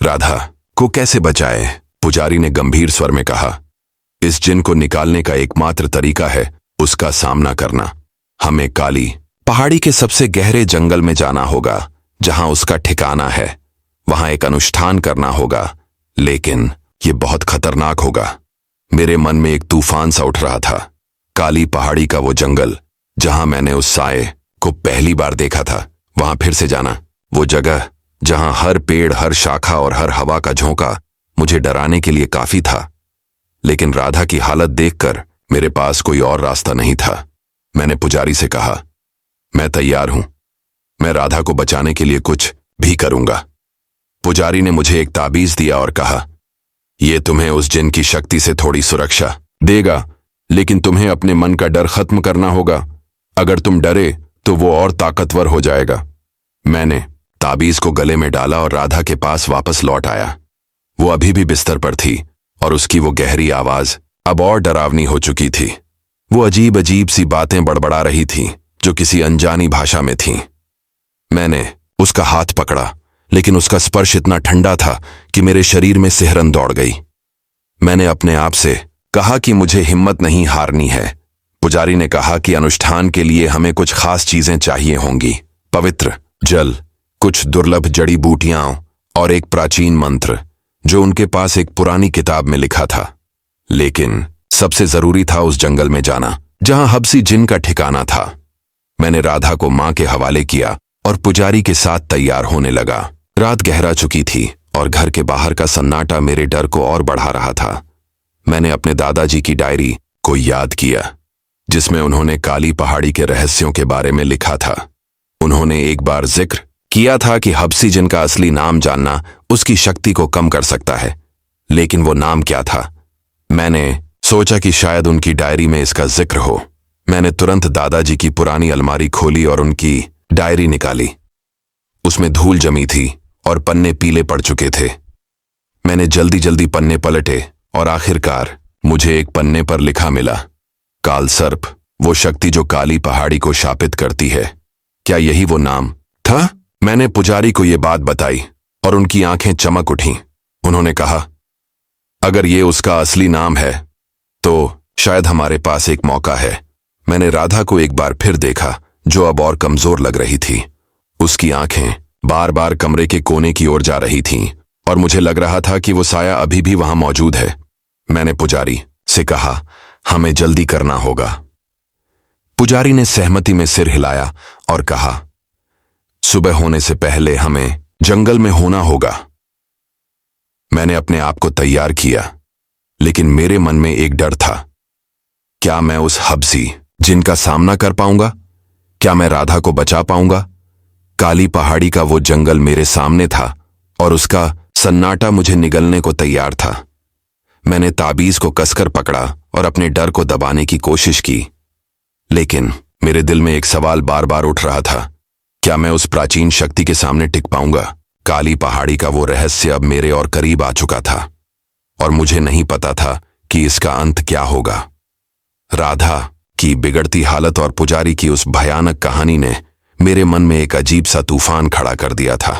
राधा को कैसे बचाए? पुजारी ने गंभीर स्वर में कहा, इस जिन को निकालने का एकमात्र तरीका है उसका सामना करना। हमें काली पहाड़ी के सबसे गहरे जंगल में जाना होगा जहां उसका ठिकाना है। वहां एक अनुष्ठान करना होगा, लेकिन यह बहुत खतरनाक होगा। मेरे मन में एक तूफान सा उठ रहा था। काली पहाड़ी का वो जंगल जहां मैंने उस साए को पहली बार देखा था, वहां फिर से जाना। वो जगह जहां हर पेड़, हर शाखा और हर हवा का झोंका मुझे डराने के लिए काफी था। लेकिन राधा की हालत देखकर मेरे पास कोई और रास्ता नहीं था। मैंने पुजारी से कहा, मैं तैयार हूं, मैं राधा को बचाने के लिए कुछ भी करूंगा। पुजारी ने मुझे एक ताबीज दिया और कहा, यह तुम्हें उस जिन की शक्ति से थोड़ी सुरक्षा देगा, लेकिन तुम्हें अपने मन का डर खत्म करना होगा। अगर तुम डरे तो वो और ताकतवर हो जाएगा। मैंने ताबीज को गले में डाला और राधा के पास वापस लौट आया। वो अभी भी बिस्तर पर थी और उसकी वो गहरी आवाज अब और डरावनी हो चुकी थी। वो अजीब अजीब सी बातें बड़बड़ा रही थी जो किसी अनजानी भाषा में थीं। मैंने उसका हाथ पकड़ा, लेकिन उसका स्पर्श इतना ठंडा था कि मेरे शरीर में सिहरन दौड़ गई। मैंने अपने आप से कहा कि मुझे हिम्मत नहीं हारनी है। पुजारी ने कहा कि अनुष्ठान के लिए हमें कुछ खास चीजें चाहिए होंगी, पवित्र जल, कुछ दुर्लभ जड़ी बूटियां और एक प्राचीन मंत्र जो उनके पास एक पुरानी किताब में लिखा था। लेकिन सबसे जरूरी था उस जंगल में जाना जहां हबसी जिन का ठिकाना था। मैंने राधा को मां के हवाले किया और पुजारी के साथ तैयार होने लगा। रात गहरा चुकी थी और घर के बाहर का सन्नाटा मेरे डर को और बढ़ा रहा था। मैंने अपने दादाजी की डायरी को याद किया जिसमें उन्होंने काली पहाड़ी के रहस्यों के बारे में लिखा था। उन्होंने एक बार जिक्र किया था कि हबसी जिन का असली नाम जानना उसकी शक्ति को कम कर सकता है, लेकिन वो नाम क्या था? मैंने सोचा कि शायद उनकी डायरी में इसका जिक्र हो। मैंने तुरंत दादाजी की पुरानी अलमारी खोली और उनकी डायरी निकाली। उसमें धूल जमी थी और पन्ने पीले पड़ चुके थे। मैंने जल्दी जल्दी पन्ने पलटे और आखिरकार मुझे एक पन्ने पर लिखा मिला, काल सर्प, वो शक्ति जो काली पहाड़ी को शापित करती है। क्या यही वो नाम था? मैंने पुजारी को ये बात बताई और उनकी आंखें चमक उठीं। उन्होंने कहा, अगर ये उसका असली नाम है तो शायद हमारे पास एक मौका है। मैंने राधा को एक बार फिर देखा जो अब और कमजोर लग रही थी। उसकी आंखें बार बार कमरे के कोने की ओर जा रही थीं और मुझे लग रहा था कि वो साया अभी भी वहां मौजूद है। मैंने पुजारी से कहा, हमें जल्दी करना होगा। पुजारी ने सहमति में सिर हिलाया और कहा, सुबह होने से पहले हमें जंगल में होना होगा। मैंने अपने आप को तैयार किया, लेकिन मेरे मन में एक डर था। क्या मैं उस हबसी जिन का सामना कर पाऊंगा? क्या मैं राधा को बचा पाऊंगा? काली पहाड़ी का वो जंगल मेरे सामने था और उसका सन्नाटा मुझे निगलने को तैयार था। मैंने ताबीज को कसकर पकड़ा और अपने डर को दबाने की कोशिश की, लेकिन मेरे दिल में एक सवाल बार बार उठ रहा था, क्या मैं उस प्राचीन शक्ति के सामने टिक पाऊंगा? काली पहाड़ी का वो रहस्य अब मेरे और करीब आ चुका था और मुझे नहीं पता था कि इसका अंत क्या होगा। राधा की बिगड़ती हालत और पुजारी की उस भयानक कहानी ने मेरे मन में एक अजीब सा तूफान खड़ा कर दिया था।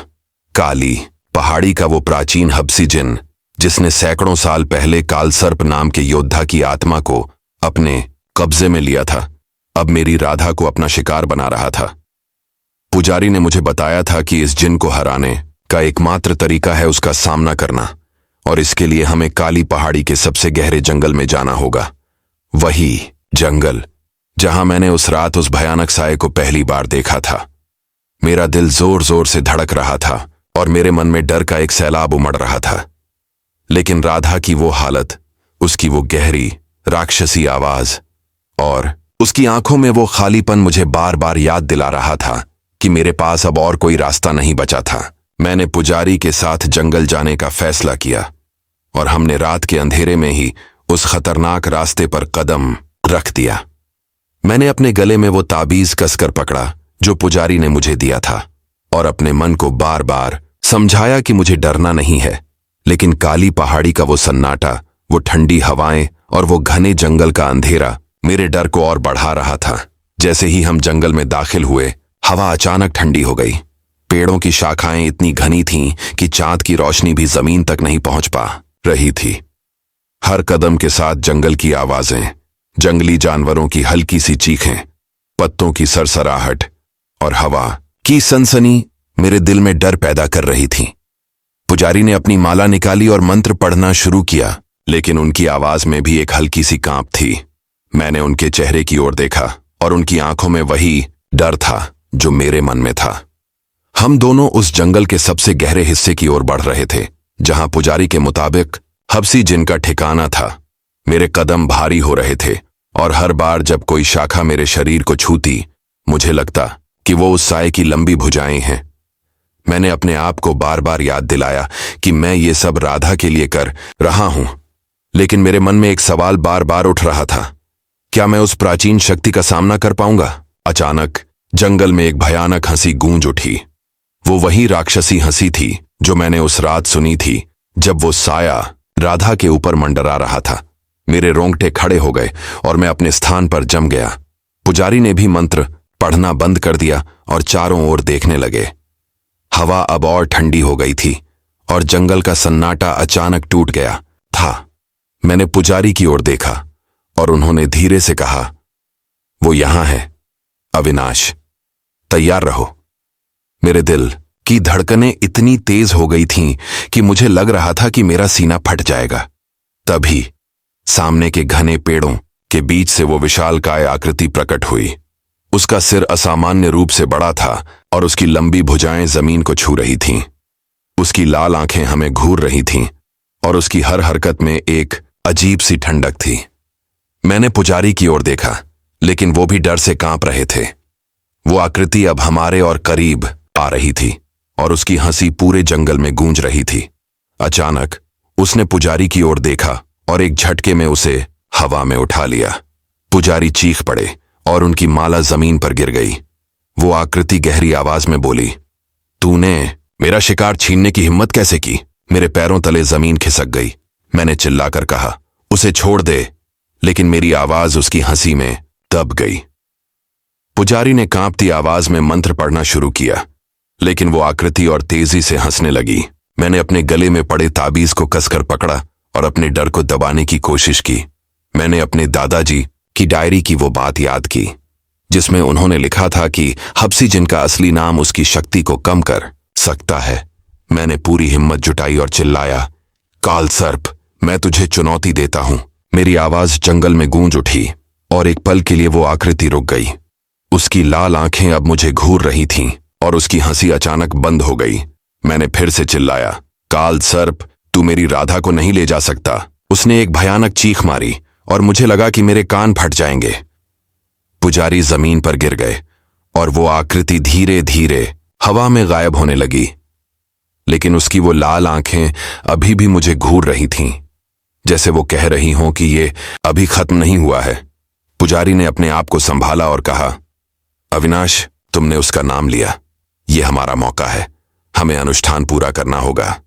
काली पहाड़ी का वो प्राचीन हबसी जिन जिसने सैकड़ों साल पहले कालसर्प नाम के योद्धा की आत्मा को अपने कब्जे में लिया था, अब मेरी राधा को अपना शिकार बना रहा था। पुजारी ने मुझे बताया था कि इस जिन को हराने का एकमात्र तरीका है उसका सामना करना, और इसके लिए हमें काली पहाड़ी के सबसे गहरे जंगल में जाना होगा। वही जंगल जहां मैंने उस रात उस भयानक साये को पहली बार देखा था। मेरा दिल जोर जोर से धड़क रहा था और मेरे मन में डर का एक सैलाब उमड़ रहा था। लेकिन राधा की वो हालत, उसकी वो गहरी राक्षसी आवाज और उसकी आंखों में वो खालीपन मुझे बार बार याद दिला रहा था कि मेरे पास अब और कोई रास्ता नहीं बचा था। मैंने पुजारी के साथ जंगल जाने का फैसला किया और हमने रात के अंधेरे में ही उस खतरनाक रास्ते पर कदम रख दिया। मैंने अपने गले में वो ताबीज कसकर पकड़ा जो पुजारी ने मुझे दिया था और अपने मन को बार बार समझाया कि मुझे डरना नहीं है। लेकिन काली पहाड़ी का वो सन्नाटा, वो ठंडी हवाएं और वो घने जंगल का अंधेरा मेरे डर को और बढ़ा रहा था। जैसे ही हम जंगल में दाखिल हुए, हवा अचानक ठंडी हो गई। पेड़ों की शाखाएं इतनी घनी थीं कि चांद की रोशनी भी जमीन तक नहीं पहुंच पा रही थी। हर कदम के साथ जंगल की आवाजें, जंगली जानवरों की हल्की सी चीखें, पत्तों की सरसराहट और हवा की सनसनी मेरे दिल में डर पैदा कर रही थी। पुजारी ने अपनी माला निकाली और मंत्र पढ़ना शुरू किया, लेकिन उनकी आवाज में भी एक हल्की सी कांप थी। मैंने उनके चेहरे की ओर देखा और उनकी आंखों में वही डर था जो मेरे मन में था। हम दोनों उस जंगल के सबसे गहरे हिस्से की ओर बढ़ रहे थे, जहां पुजारी के मुताबिक हबसी जिन का ठिकाना था। मेरे कदम भारी हो रहे थे और हर बार जब कोई शाखा मेरे शरीर को छूती, मुझे लगता कि वो उस साये की लंबी भुजाएं हैं। मैंने अपने आप को बार बार याद दिलाया कि मैं ये सब राधा के लिए कर रहा हूं, लेकिन मेरे मन में एक सवाल बार बार उठ रहा था, क्या मैं उस प्राचीन शक्ति का सामना कर पाऊंगा? अचानक जंगल में एक भयानक हंसी गूंज उठी। वो वही राक्षसी हंसी थी जो मैंने उस रात सुनी थी जब वो साया राधा के ऊपर मंडरा रहा था। मेरे रोंगटे खड़े हो गए और मैं अपने स्थान पर जम गया। पुजारी ने भी मंत्र पढ़ना बंद कर दिया और चारों ओर देखने लगे। हवा अब और ठंडी हो गई थी और जंगल का सन्नाटा अचानक टूट गया था। मैंने पुजारी की ओर देखा और उन्होंने धीरे से कहा, वो यहां है अविनाश, तैयार रहो। मेरे दिल की धड़कनें इतनी तेज हो गई थीं कि मुझे लग रहा था कि मेरा सीना फट जाएगा। तभी सामने के घने पेड़ों के बीच से वो विशालकाय आकृति प्रकट हुई। उसका सिर असामान्य रूप से बड़ा था और उसकी लंबी भुजाएं जमीन को छू रही थीं। उसकी लाल आंखें हमें घूर रही थीं और उसकी हर हरकत में एक अजीब सी ठंडक थी। मैंने पुजारी की ओर देखा, लेकिन वो भी डर से कांप रहे थे। वो आकृति अब हमारे और करीब आ रही थी और उसकी हंसी पूरे जंगल में गूंज रही थी। अचानक उसने पुजारी की ओर देखा और एक झटके में उसे हवा में उठा लिया। पुजारी चीख पड़े और उनकी माला जमीन पर गिर गई। वो आकृति गहरी आवाज में बोली, तूने मेरा शिकार छीनने की हिम्मत कैसे की? मेरे पैरों तले जमीन खिसक गई। मैंने चिल्लाकर कहा, उसे छोड़ दे, लेकिन मेरी आवाज उसकी हंसी में दब गई। पुजारी ने कांपती आवाज में मंत्र पढ़ना शुरू किया, लेकिन वो आकृति और तेजी से हंसने लगी। मैंने अपने गले में पड़े ताबीज को कसकर पकड़ा और अपने डर को दबाने की कोशिश की। मैंने अपने दादाजी की डायरी की वो बात याद की जिसमें उन्होंने लिखा था कि हबसी जिन का असली नाम उसकी शक्ति को कम कर सकता है। मैंने पूरी हिम्मत जुटाई और चिल्लाया, काल सर्प, मैं तुझे चुनौती देता हूं। मेरी आवाज जंगल में गूंज उठी और एक पल के लिए वो आकृति रुक गई। उसकी लाल आंखें अब मुझे घूर रही थीं और उसकी हंसी अचानक बंद हो गई। मैंने फिर से चिल्लाया, काल सर्प, तू मेरी राधा को नहीं ले जा सकता। उसने एक भयानक चीख मारी और मुझे लगा कि मेरे कान फट जाएंगे। पुजारी जमीन पर गिर गए और वो आकृति धीरे धीरे हवा में गायब होने लगी, लेकिन उसकी वो लाल आंखें अभी भी मुझे घूर रही थीं, जैसे वो कह रही हों कि ये अभी खत्म नहीं हुआ है। पुजारी ने अपने आप को संभाला और कहा, अविनाश, तुमने उसका नाम लिया, ये हमारा मौका है, हमें अनुष्ठान पूरा करना होगा।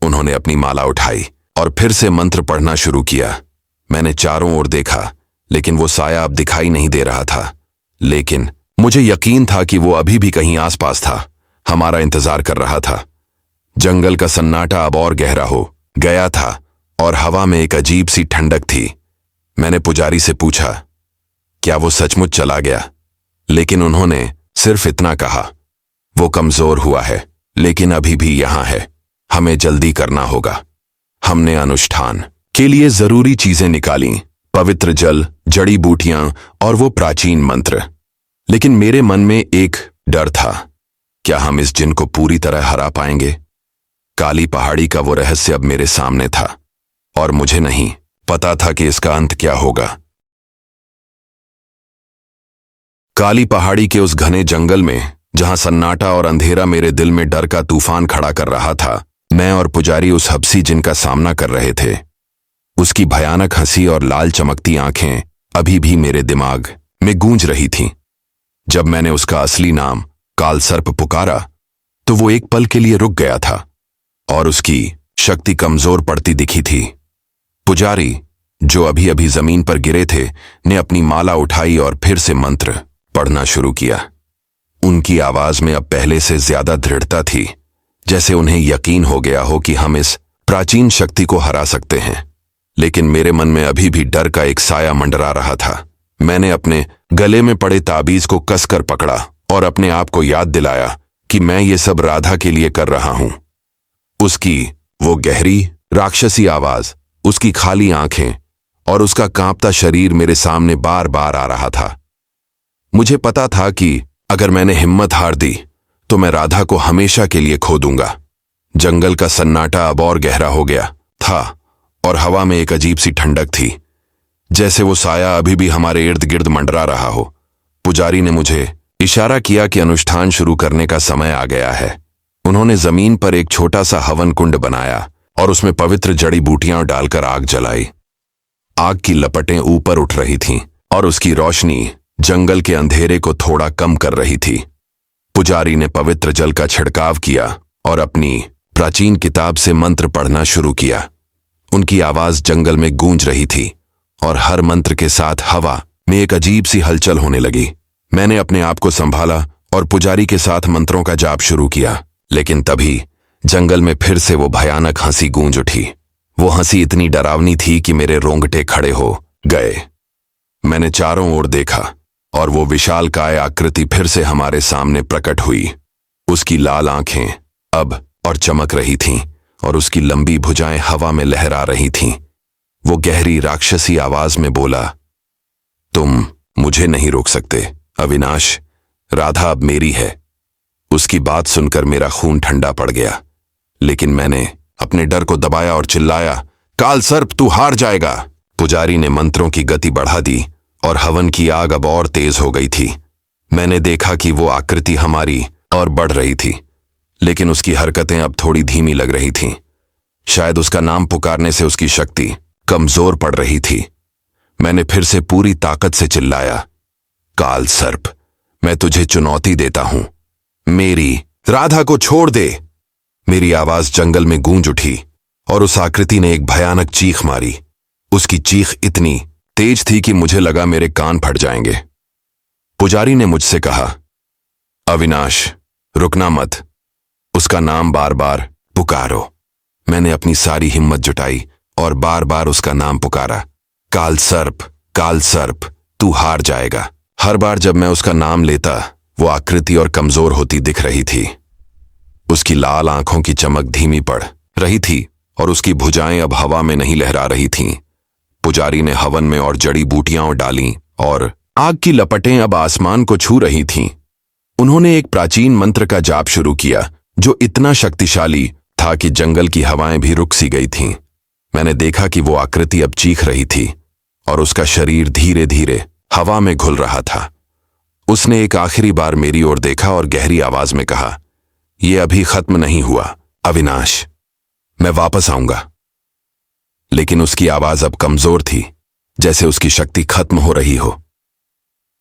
उन्होंने अपनी माला उठाई और फिर से मंत्र पढ़ना शुरू किया। मैंने चारों ओर देखा, लेकिन वो साया अब दिखाई नहीं दे रहा था, लेकिन मुझे यकीन था कि वो अभी भी कहीं आसपास था, हमारा इंतजार कर रहा था। जंगल का सन्नाटा अब और गहरा हो गया था और हवा में एक अजीब सी ठंडक थी। मैंने पुजारी से पूछा, क्या वो सचमुच चला गया? लेकिन उन्होंने सिर्फ इतना कहा, वो कमजोर हुआ है, लेकिन अभी भी यहां है। हमें जल्दी करना होगा। हमने अनुष्ठान के लिए जरूरी चीजें निकाली, पवित्र जल, जड़ी बूटियां और वो प्राचीन मंत्र। लेकिन मेरे मन में एक डर था, क्या हम इस जिन को पूरी तरह हरा पाएंगे? काली पहाड़ी का वो रहस्य अब मेरे सामने था, और मुझे नहीं पता था कि इसका अंत क्या होगा। काली पहाड़ी के उस घने जंगल में, जहां सन्नाटा और अंधेरा मेरे दिल में डर का तूफान खड़ा कर रहा था, मैं और पुजारी उस हबसी जिन का सामना कर रहे थे। उसकी भयानक हंसी और लाल चमकती आंखें अभी भी मेरे दिमाग में गूंज रही थीं। जब मैंने उसका असली नाम कालसर्प पुकारा, तो वो एक पल के लिए रुक गया था और उसकी शक्ति कमजोर पड़ती दिखी थी। पुजारी, जो अभी अभी जमीन पर गिरे थे, ने अपनी माला उठाई और फिर से मंत्र पढ़ना शुरू किया। उनकी आवाज में अब पहले से ज्यादा दृढ़ता थी, जैसे उन्हें यकीन हो गया हो कि हम इस प्राचीन शक्ति को हरा सकते हैं। लेकिन मेरे मन में अभी भी डर का एक साया मंडरा रहा था। मैंने अपने गले में पड़े ताबीज को कसकर पकड़ा और अपने आप को याद दिलाया कि मैं ये सब राधा के लिए कर रहा हूं। उसकी वो गहरी राक्षसी आवाज, उसकी खाली आंखें और उसका कांपता शरीर मेरे सामने बार बार आ रहा था। मुझे पता था कि अगर मैंने हिम्मत हार दी तो मैं राधा को हमेशा के लिए खो दूंगा। जंगल का सन्नाटा अब और गहरा हो गया था और हवा में एक अजीब सी ठंडक थी, जैसे वो साया अभी भी हमारे इर्द गिर्द मंडरा रहा हो। पुजारी ने मुझे इशारा किया कि अनुष्ठान शुरू करने का समय आ गया है। उन्होंने जमीन पर एक छोटा सा हवन कुंड बनाया और उसमें पवित्र जड़ी बूटियां डालकर आग जलाई। आग की लपटें ऊपर उठ रही थीं और उसकी रोशनी जंगल के अंधेरे को थोड़ा कम कर रही थी। पुजारी ने पवित्र जल का छिड़काव किया और अपनी प्राचीन किताब से मंत्र पढ़ना शुरू किया। उनकी आवाज जंगल में गूंज रही थी और हर मंत्र के साथ हवा में एक अजीब सी हलचल होने लगी। मैंने अपने आप को संभाला और पुजारी के साथ मंत्रों का जाप शुरू किया, लेकिन तभी जंगल में फिर से वो भयानक हंसी गूंज उठी। वो हंसी इतनी डरावनी थी कि मेरे रोंगटे खड़े हो गए। मैंने चारों ओर देखा और वो विशालकाय आकृति फिर से हमारे सामने प्रकट हुई। उसकी लाल आंखें अब और चमक रही थीं और उसकी लंबी भुजाएं हवा में लहरा रही थीं। वो गहरी राक्षसी आवाज में बोला, तुम मुझे नहीं रोक सकते अविनाश, राधा अब मेरी है। उसकी बात सुनकर मेरा खून ठंडा पड़ गया, लेकिन मैंने अपने डर को दबाया और चिल्लाया, कालसर्प तू हार जाएगा। पुजारी ने मंत्रों की गति बढ़ा दी और हवन की आग अब और तेज हो गई थी। मैंने देखा कि वो आकृति हमारी और बढ़ रही थी, लेकिन उसकी हरकतें अब थोड़ी धीमी लग रही थीं। शायद उसका नाम पुकारने से उसकी शक्ति कमजोर पड़ रही थी। मैंने फिर से पूरी ताकत से चिल्लाया, कालसर्प, मैं तुझे चुनौती देता हूं, मेरी राधा को छोड़ दे। मेरी आवाज जंगल में गूंज उठी और उस आकृति ने एक भयानक चीख मारी। उसकी चीख इतनी तेज थी कि मुझे लगा मेरे कान फट जाएंगे। पुजारी ने मुझसे कहा, अविनाश, रुकना मत, उसका नाम बार बार पुकारो। मैंने अपनी सारी हिम्मत जुटाई और बार बार उसका नाम पुकारा, कालसर्प, कालसर्प, तू हार जाएगा। हर बार जब मैं उसका नाम लेता, वो आकृति और कमजोर होती दिख रही थी। उसकी लाल आंखों की चमक धीमी पड़ रही थी और उसकी भुजाएं अब हवा में नहीं लहरा रही थीं। पुजारी ने हवन में और जड़ी बूटियां डालीं और आग की लपटें अब आसमान को छू रही थीं। उन्होंने एक प्राचीन मंत्र का जाप शुरू किया, जो इतना शक्तिशाली था कि जंगल की हवाएं भी रुक सी गई थीं। मैंने देखा कि वो आकृति अब चीख रही थी और उसका शरीर धीरे धीरे हवा में घुल रहा था। उसने एक आखिरी बार मेरी ओर देखा और गहरी आवाज में कहा, यह अभी खत्म नहीं हुआ अविनाश, मैं वापस आऊंगा। लेकिन उसकी आवाज अब कमजोर थी, जैसे उसकी शक्ति खत्म हो रही हो।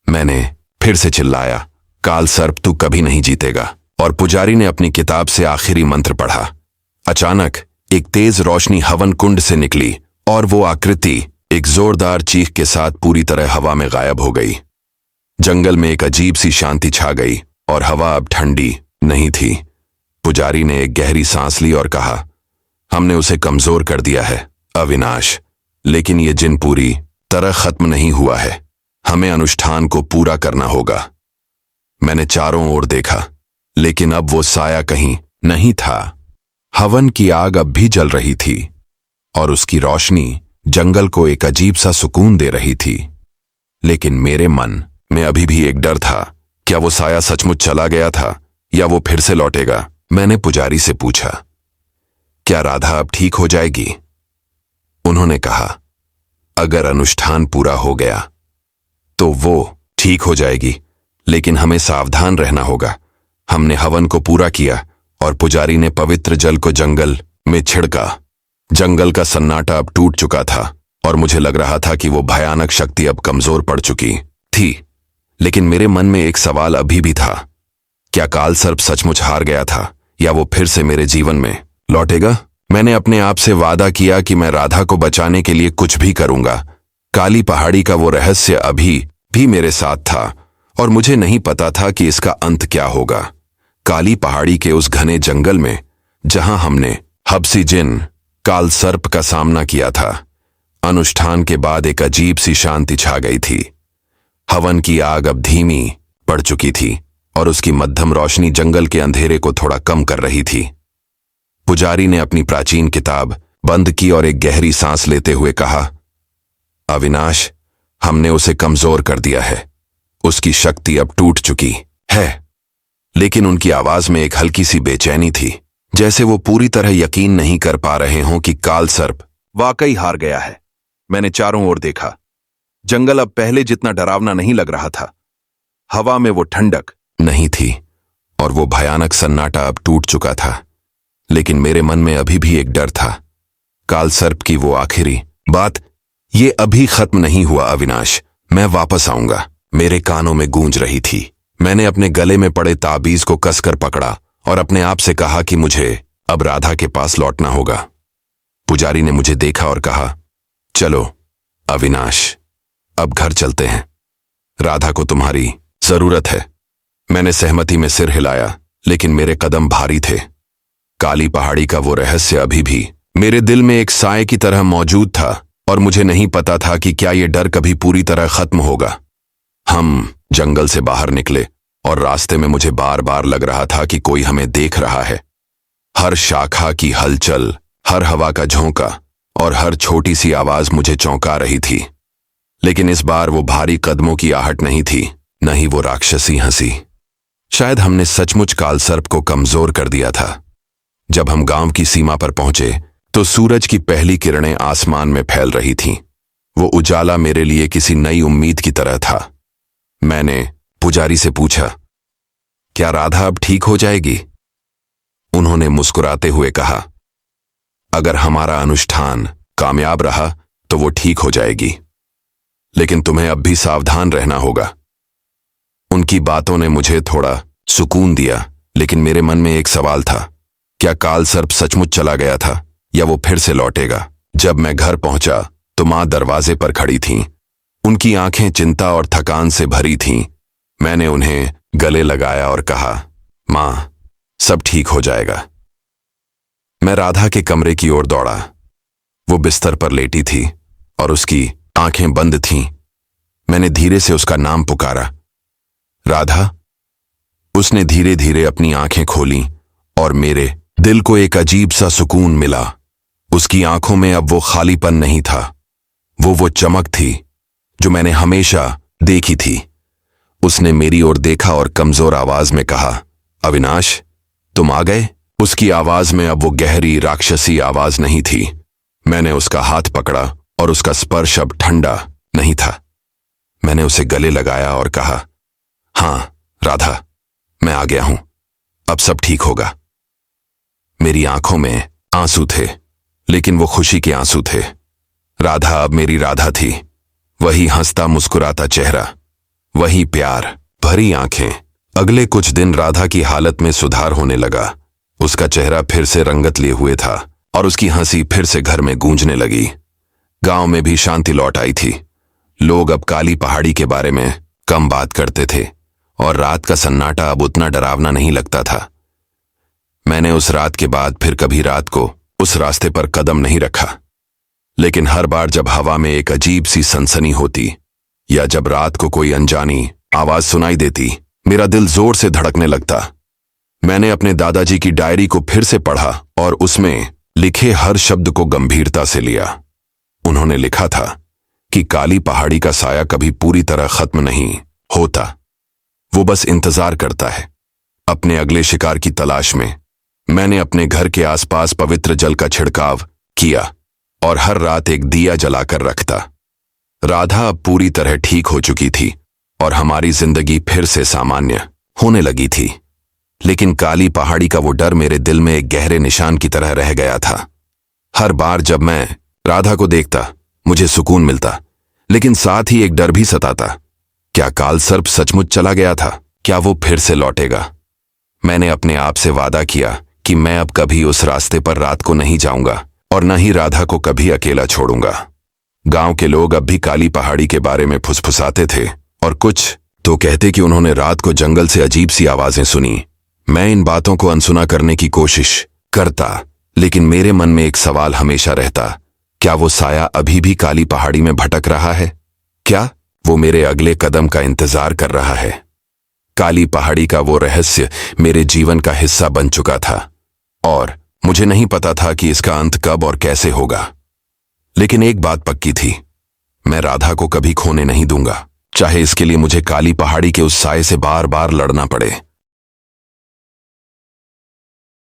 मैंने फिर से चिल्लाया, कालसर्प तू कभी नहीं जीतेगा, और पुजारी ने अपनी किताब से आखिरी मंत्र पढ़ा। अचानक एक तेज रोशनी हवन कुंड से निकली और वो आकृति एक जोरदार चीख के साथ पूरी तरह हवा में गायब हो गई। जंगल में एक अजीब सी शांति छा गई और हवा अब ठंडी नहीं थी। पुजारी ने एक गहरी सांस ली और कहा, हमने उसे कमजोर कर दिया है अविनाश, लेकिन ये जिन पूरी तरह खत्म नहीं हुआ है। हमें अनुष्ठान को पूरा करना होगा। मैंने चारों ओर देखा, लेकिन अब वो साया कहीं नहीं था। हवन की आग अब भी जल रही थी और उसकी रोशनी जंगल को एक अजीब सा सुकून दे रही थी। लेकिन मेरे मन में अभी भी एक डर था। क्या वो साया सचमुच चला गया था या वो फिर से लौटेगा? मैंने पुजारी से पूछा, क्या राधा अब ठीक हो जाएगी? उन्होंने कहा, अगर अनुष्ठान पूरा हो गया तो वो ठीक हो जाएगी, लेकिन हमें सावधान रहना होगा। हमने हवन को पूरा किया और पुजारी ने पवित्र जल को जंगल में छिड़का। जंगल का सन्नाटा अब टूट चुका था और मुझे लग रहा था कि वो भयानक शक्ति अब कमजोर पड़ चुकी थी। लेकिन मेरे मन में एक सवाल अभी भी था, क्या काल सर्प सचमुच हार गया था या वो फिर से मेरे जीवन में लौटेगा? मैंने अपने आप से वादा किया कि मैं राधा को बचाने के लिए कुछ भी करूंगा। काली पहाड़ी का वो रहस्य अभी भी मेरे साथ था और मुझे नहीं पता था कि इसका अंत क्या होगा। काली पहाड़ी के उस घने जंगल में जहां हमने हबसी जिन काल सर्प का सामना किया था, अनुष्ठान के बाद एक अजीब सी शांति छा गई थी। हवन की आग अब धीमी पड़ चुकी थी और उसकी मध्यम रोशनी जंगल के अंधेरे को थोड़ा कम कर रही थी। पुजारी ने अपनी प्राचीन किताब बंद की और एक गहरी सांस लेते हुए कहा, अविनाश, हमने उसे कमजोर कर दिया है। उसकी शक्ति अब टूट चुकी है। लेकिन उनकी आवाज में एक हल्की सी बेचैनी थी, जैसे वो पूरी तरह यकीन नहीं कर पा रहे हों कि काल सर्प वाकई हार गया है। मैंने चारों ओर देखा। जंगल अब पहले जितना डरावना नहीं लग रहा था। हवा में वो ठंडक नहीं थी और वो भयानक सन्नाटा अब टूट चुका था। लेकिन मेरे मन में अभी भी एक डर था। काल सर्प की वो आखिरी बात, ये अभी खत्म नहीं हुआ अविनाश, मैं वापस आऊंगा, मेरे कानों में गूंज रही थी। मैंने अपने गले में पड़े ताबीज को कसकर पकड़ा और अपने आप से कहा कि मुझे अब राधा के पास लौटना होगा। पुजारी ने मुझे देखा और कहा, चलो अविनाश, अब घर चलते हैं। राधा को तुम्हारी जरूरत है। मैंने सहमति में सिर हिलाया, लेकिन मेरे कदम भारी थे। काली पहाड़ी का वो रहस्य अभी भी मेरे दिल में एक साए की तरह मौजूद था और मुझे नहीं पता था कि क्या ये डर कभी पूरी तरह खत्म होगा। हम जंगल से बाहर निकले और रास्ते में मुझे बार बार लग रहा था कि कोई हमें देख रहा है। हर शाखा की हलचल, हर हवा का झोंका और हर छोटी सी आवाज मुझे चौंका रही थी। लेकिन इस बार वो भारी कदमों की आहट नहीं थी, न ही वो राक्षसी हंसी। शायद हमने सचमुच काल सर्प को कमजोर कर दिया था। जब हम गांव की सीमा पर पहुंचे तो सूरज की पहली किरणें आसमान में फैल रही थीं। वो उजाला मेरे लिए किसी नई उम्मीद की तरह था। मैंने पुजारी से पूछा, क्या राधा अब ठीक हो जाएगी? उन्होंने मुस्कुराते हुए कहा, अगर हमारा अनुष्ठान कामयाब रहा तो वो ठीक हो जाएगी, लेकिन तुम्हें अब भी सावधान रहना होगा। उनकी बातों ने मुझे थोड़ा सुकून दिया, लेकिन मेरे मन में एक सवाल था, क्या काल सर्प सचमुच चला गया था या वो फिर से लौटेगा? जब मैं घर पहुंचा तो मां दरवाजे पर खड़ी थीं। उनकी आंखें चिंता और थकान से भरी थीं। मैंने उन्हें गले लगाया और कहा, मां, सब ठीक हो जाएगा। मैं राधा के कमरे की ओर दौड़ा। वो बिस्तर पर लेटी थी और उसकी आंखें बंद थीं। मैंने धीरे से उसका नाम पुकारा, राधा। उसने धीरे धीरे अपनी आंखें खोलीं और मेरे दिल को एक अजीब सा सुकून मिला। उसकी आंखों में अब वो खालीपन नहीं था, वो चमक थी जो मैंने हमेशा देखी थी। उसने मेरी ओर देखा और कमजोर आवाज में कहा, अविनाश, तुम आ गए? उसकी आवाज में अब वो गहरी राक्षसी आवाज नहीं थी। मैंने उसका हाथ पकड़ा और उसका स्पर्श अब ठंडा नहीं था। मैंने उसे गले लगाया और कहा, हां राधा, मैं आ गया हूं, अब सब ठीक होगा। मेरी आंखों में आंसू थे, लेकिन वो खुशी के आंसू थे। राधा अब मेरी राधा थी। वही हंसता मुस्कुराता चेहरा, वही प्यार भरी आंखें। अगले कुछ दिन राधा की हालत में सुधार होने लगा। उसका चेहरा फिर से रंगत लिए हुए था और उसकी हंसी फिर से घर में गूंजने लगी। गांव में भी शांति लौट आई थी। लोग अब काली पहाड़ी के बारे में कम बात करते थे और रात का सन्नाटा अब उतना डरावना नहीं लगता था। मैंने उस रात के बाद फिर कभी रात को उस रास्ते पर कदम नहीं रखा, लेकिन हर बार जब हवा में एक अजीब सी सनसनी होती या जब रात को कोई अनजानी आवाज सुनाई देती, मेरा दिल जोर से धड़कने लगता। मैंने अपने दादाजी की डायरी को फिर से पढ़ा और उसमें लिखे हर शब्द को गंभीरता से लिया। उन्होंने लिखा था कि काली पहाड़ी का साया कभी पूरी तरह खत्म नहीं होता, वो बस इंतजार करता है अपने अगले शिकार की तलाश में। मैंने अपने घर के आसपास पवित्र जल का छिड़काव किया और हर रात एक दिया जलाकर रखता। राधा अब पूरी तरह ठीक हो चुकी थी और हमारी जिंदगी फिर से सामान्य होने लगी थी, लेकिन काली पहाड़ी का वो डर मेरे दिल में एक गहरे निशान की तरह रह गया था। हर बार जब मैं राधा को देखता मुझे सुकून मिलता, लेकिन साथ ही एक डर भी सताता। क्या काल सर्प सचमुच चला गया था? क्या वो फिर से लौटेगा? मैंने अपने आप से वादा किया कि मैं अब कभी उस रास्ते पर रात को नहीं जाऊंगा और न ही राधा को कभी अकेला छोड़ूंगा। गांव के लोग अब भी काली पहाड़ी के बारे में फुसफुसाते थे और कुछ तो कहते कि उन्होंने रात को जंगल से अजीब सी आवाजें सुनी। मैं इन बातों को अनसुना करने की कोशिश करता, लेकिन मेरे मन में एक सवाल हमेशा रहता, क्या वो साया अभी भी काली पहाड़ी में भटक रहा है? क्या वो मेरे अगले कदम का इंतजार कर रहा है? काली पहाड़ी का वो रहस्य मेरे जीवन का हिस्सा बन चुका था और मुझे नहीं पता था कि इसका अंत कब और कैसे होगा। लेकिन एक बात पक्की थी, मैं राधा को कभी खोने नहीं दूंगा, चाहे इसके लिए मुझे काली पहाड़ी के उस साए से बार बार लड़ना पड़े।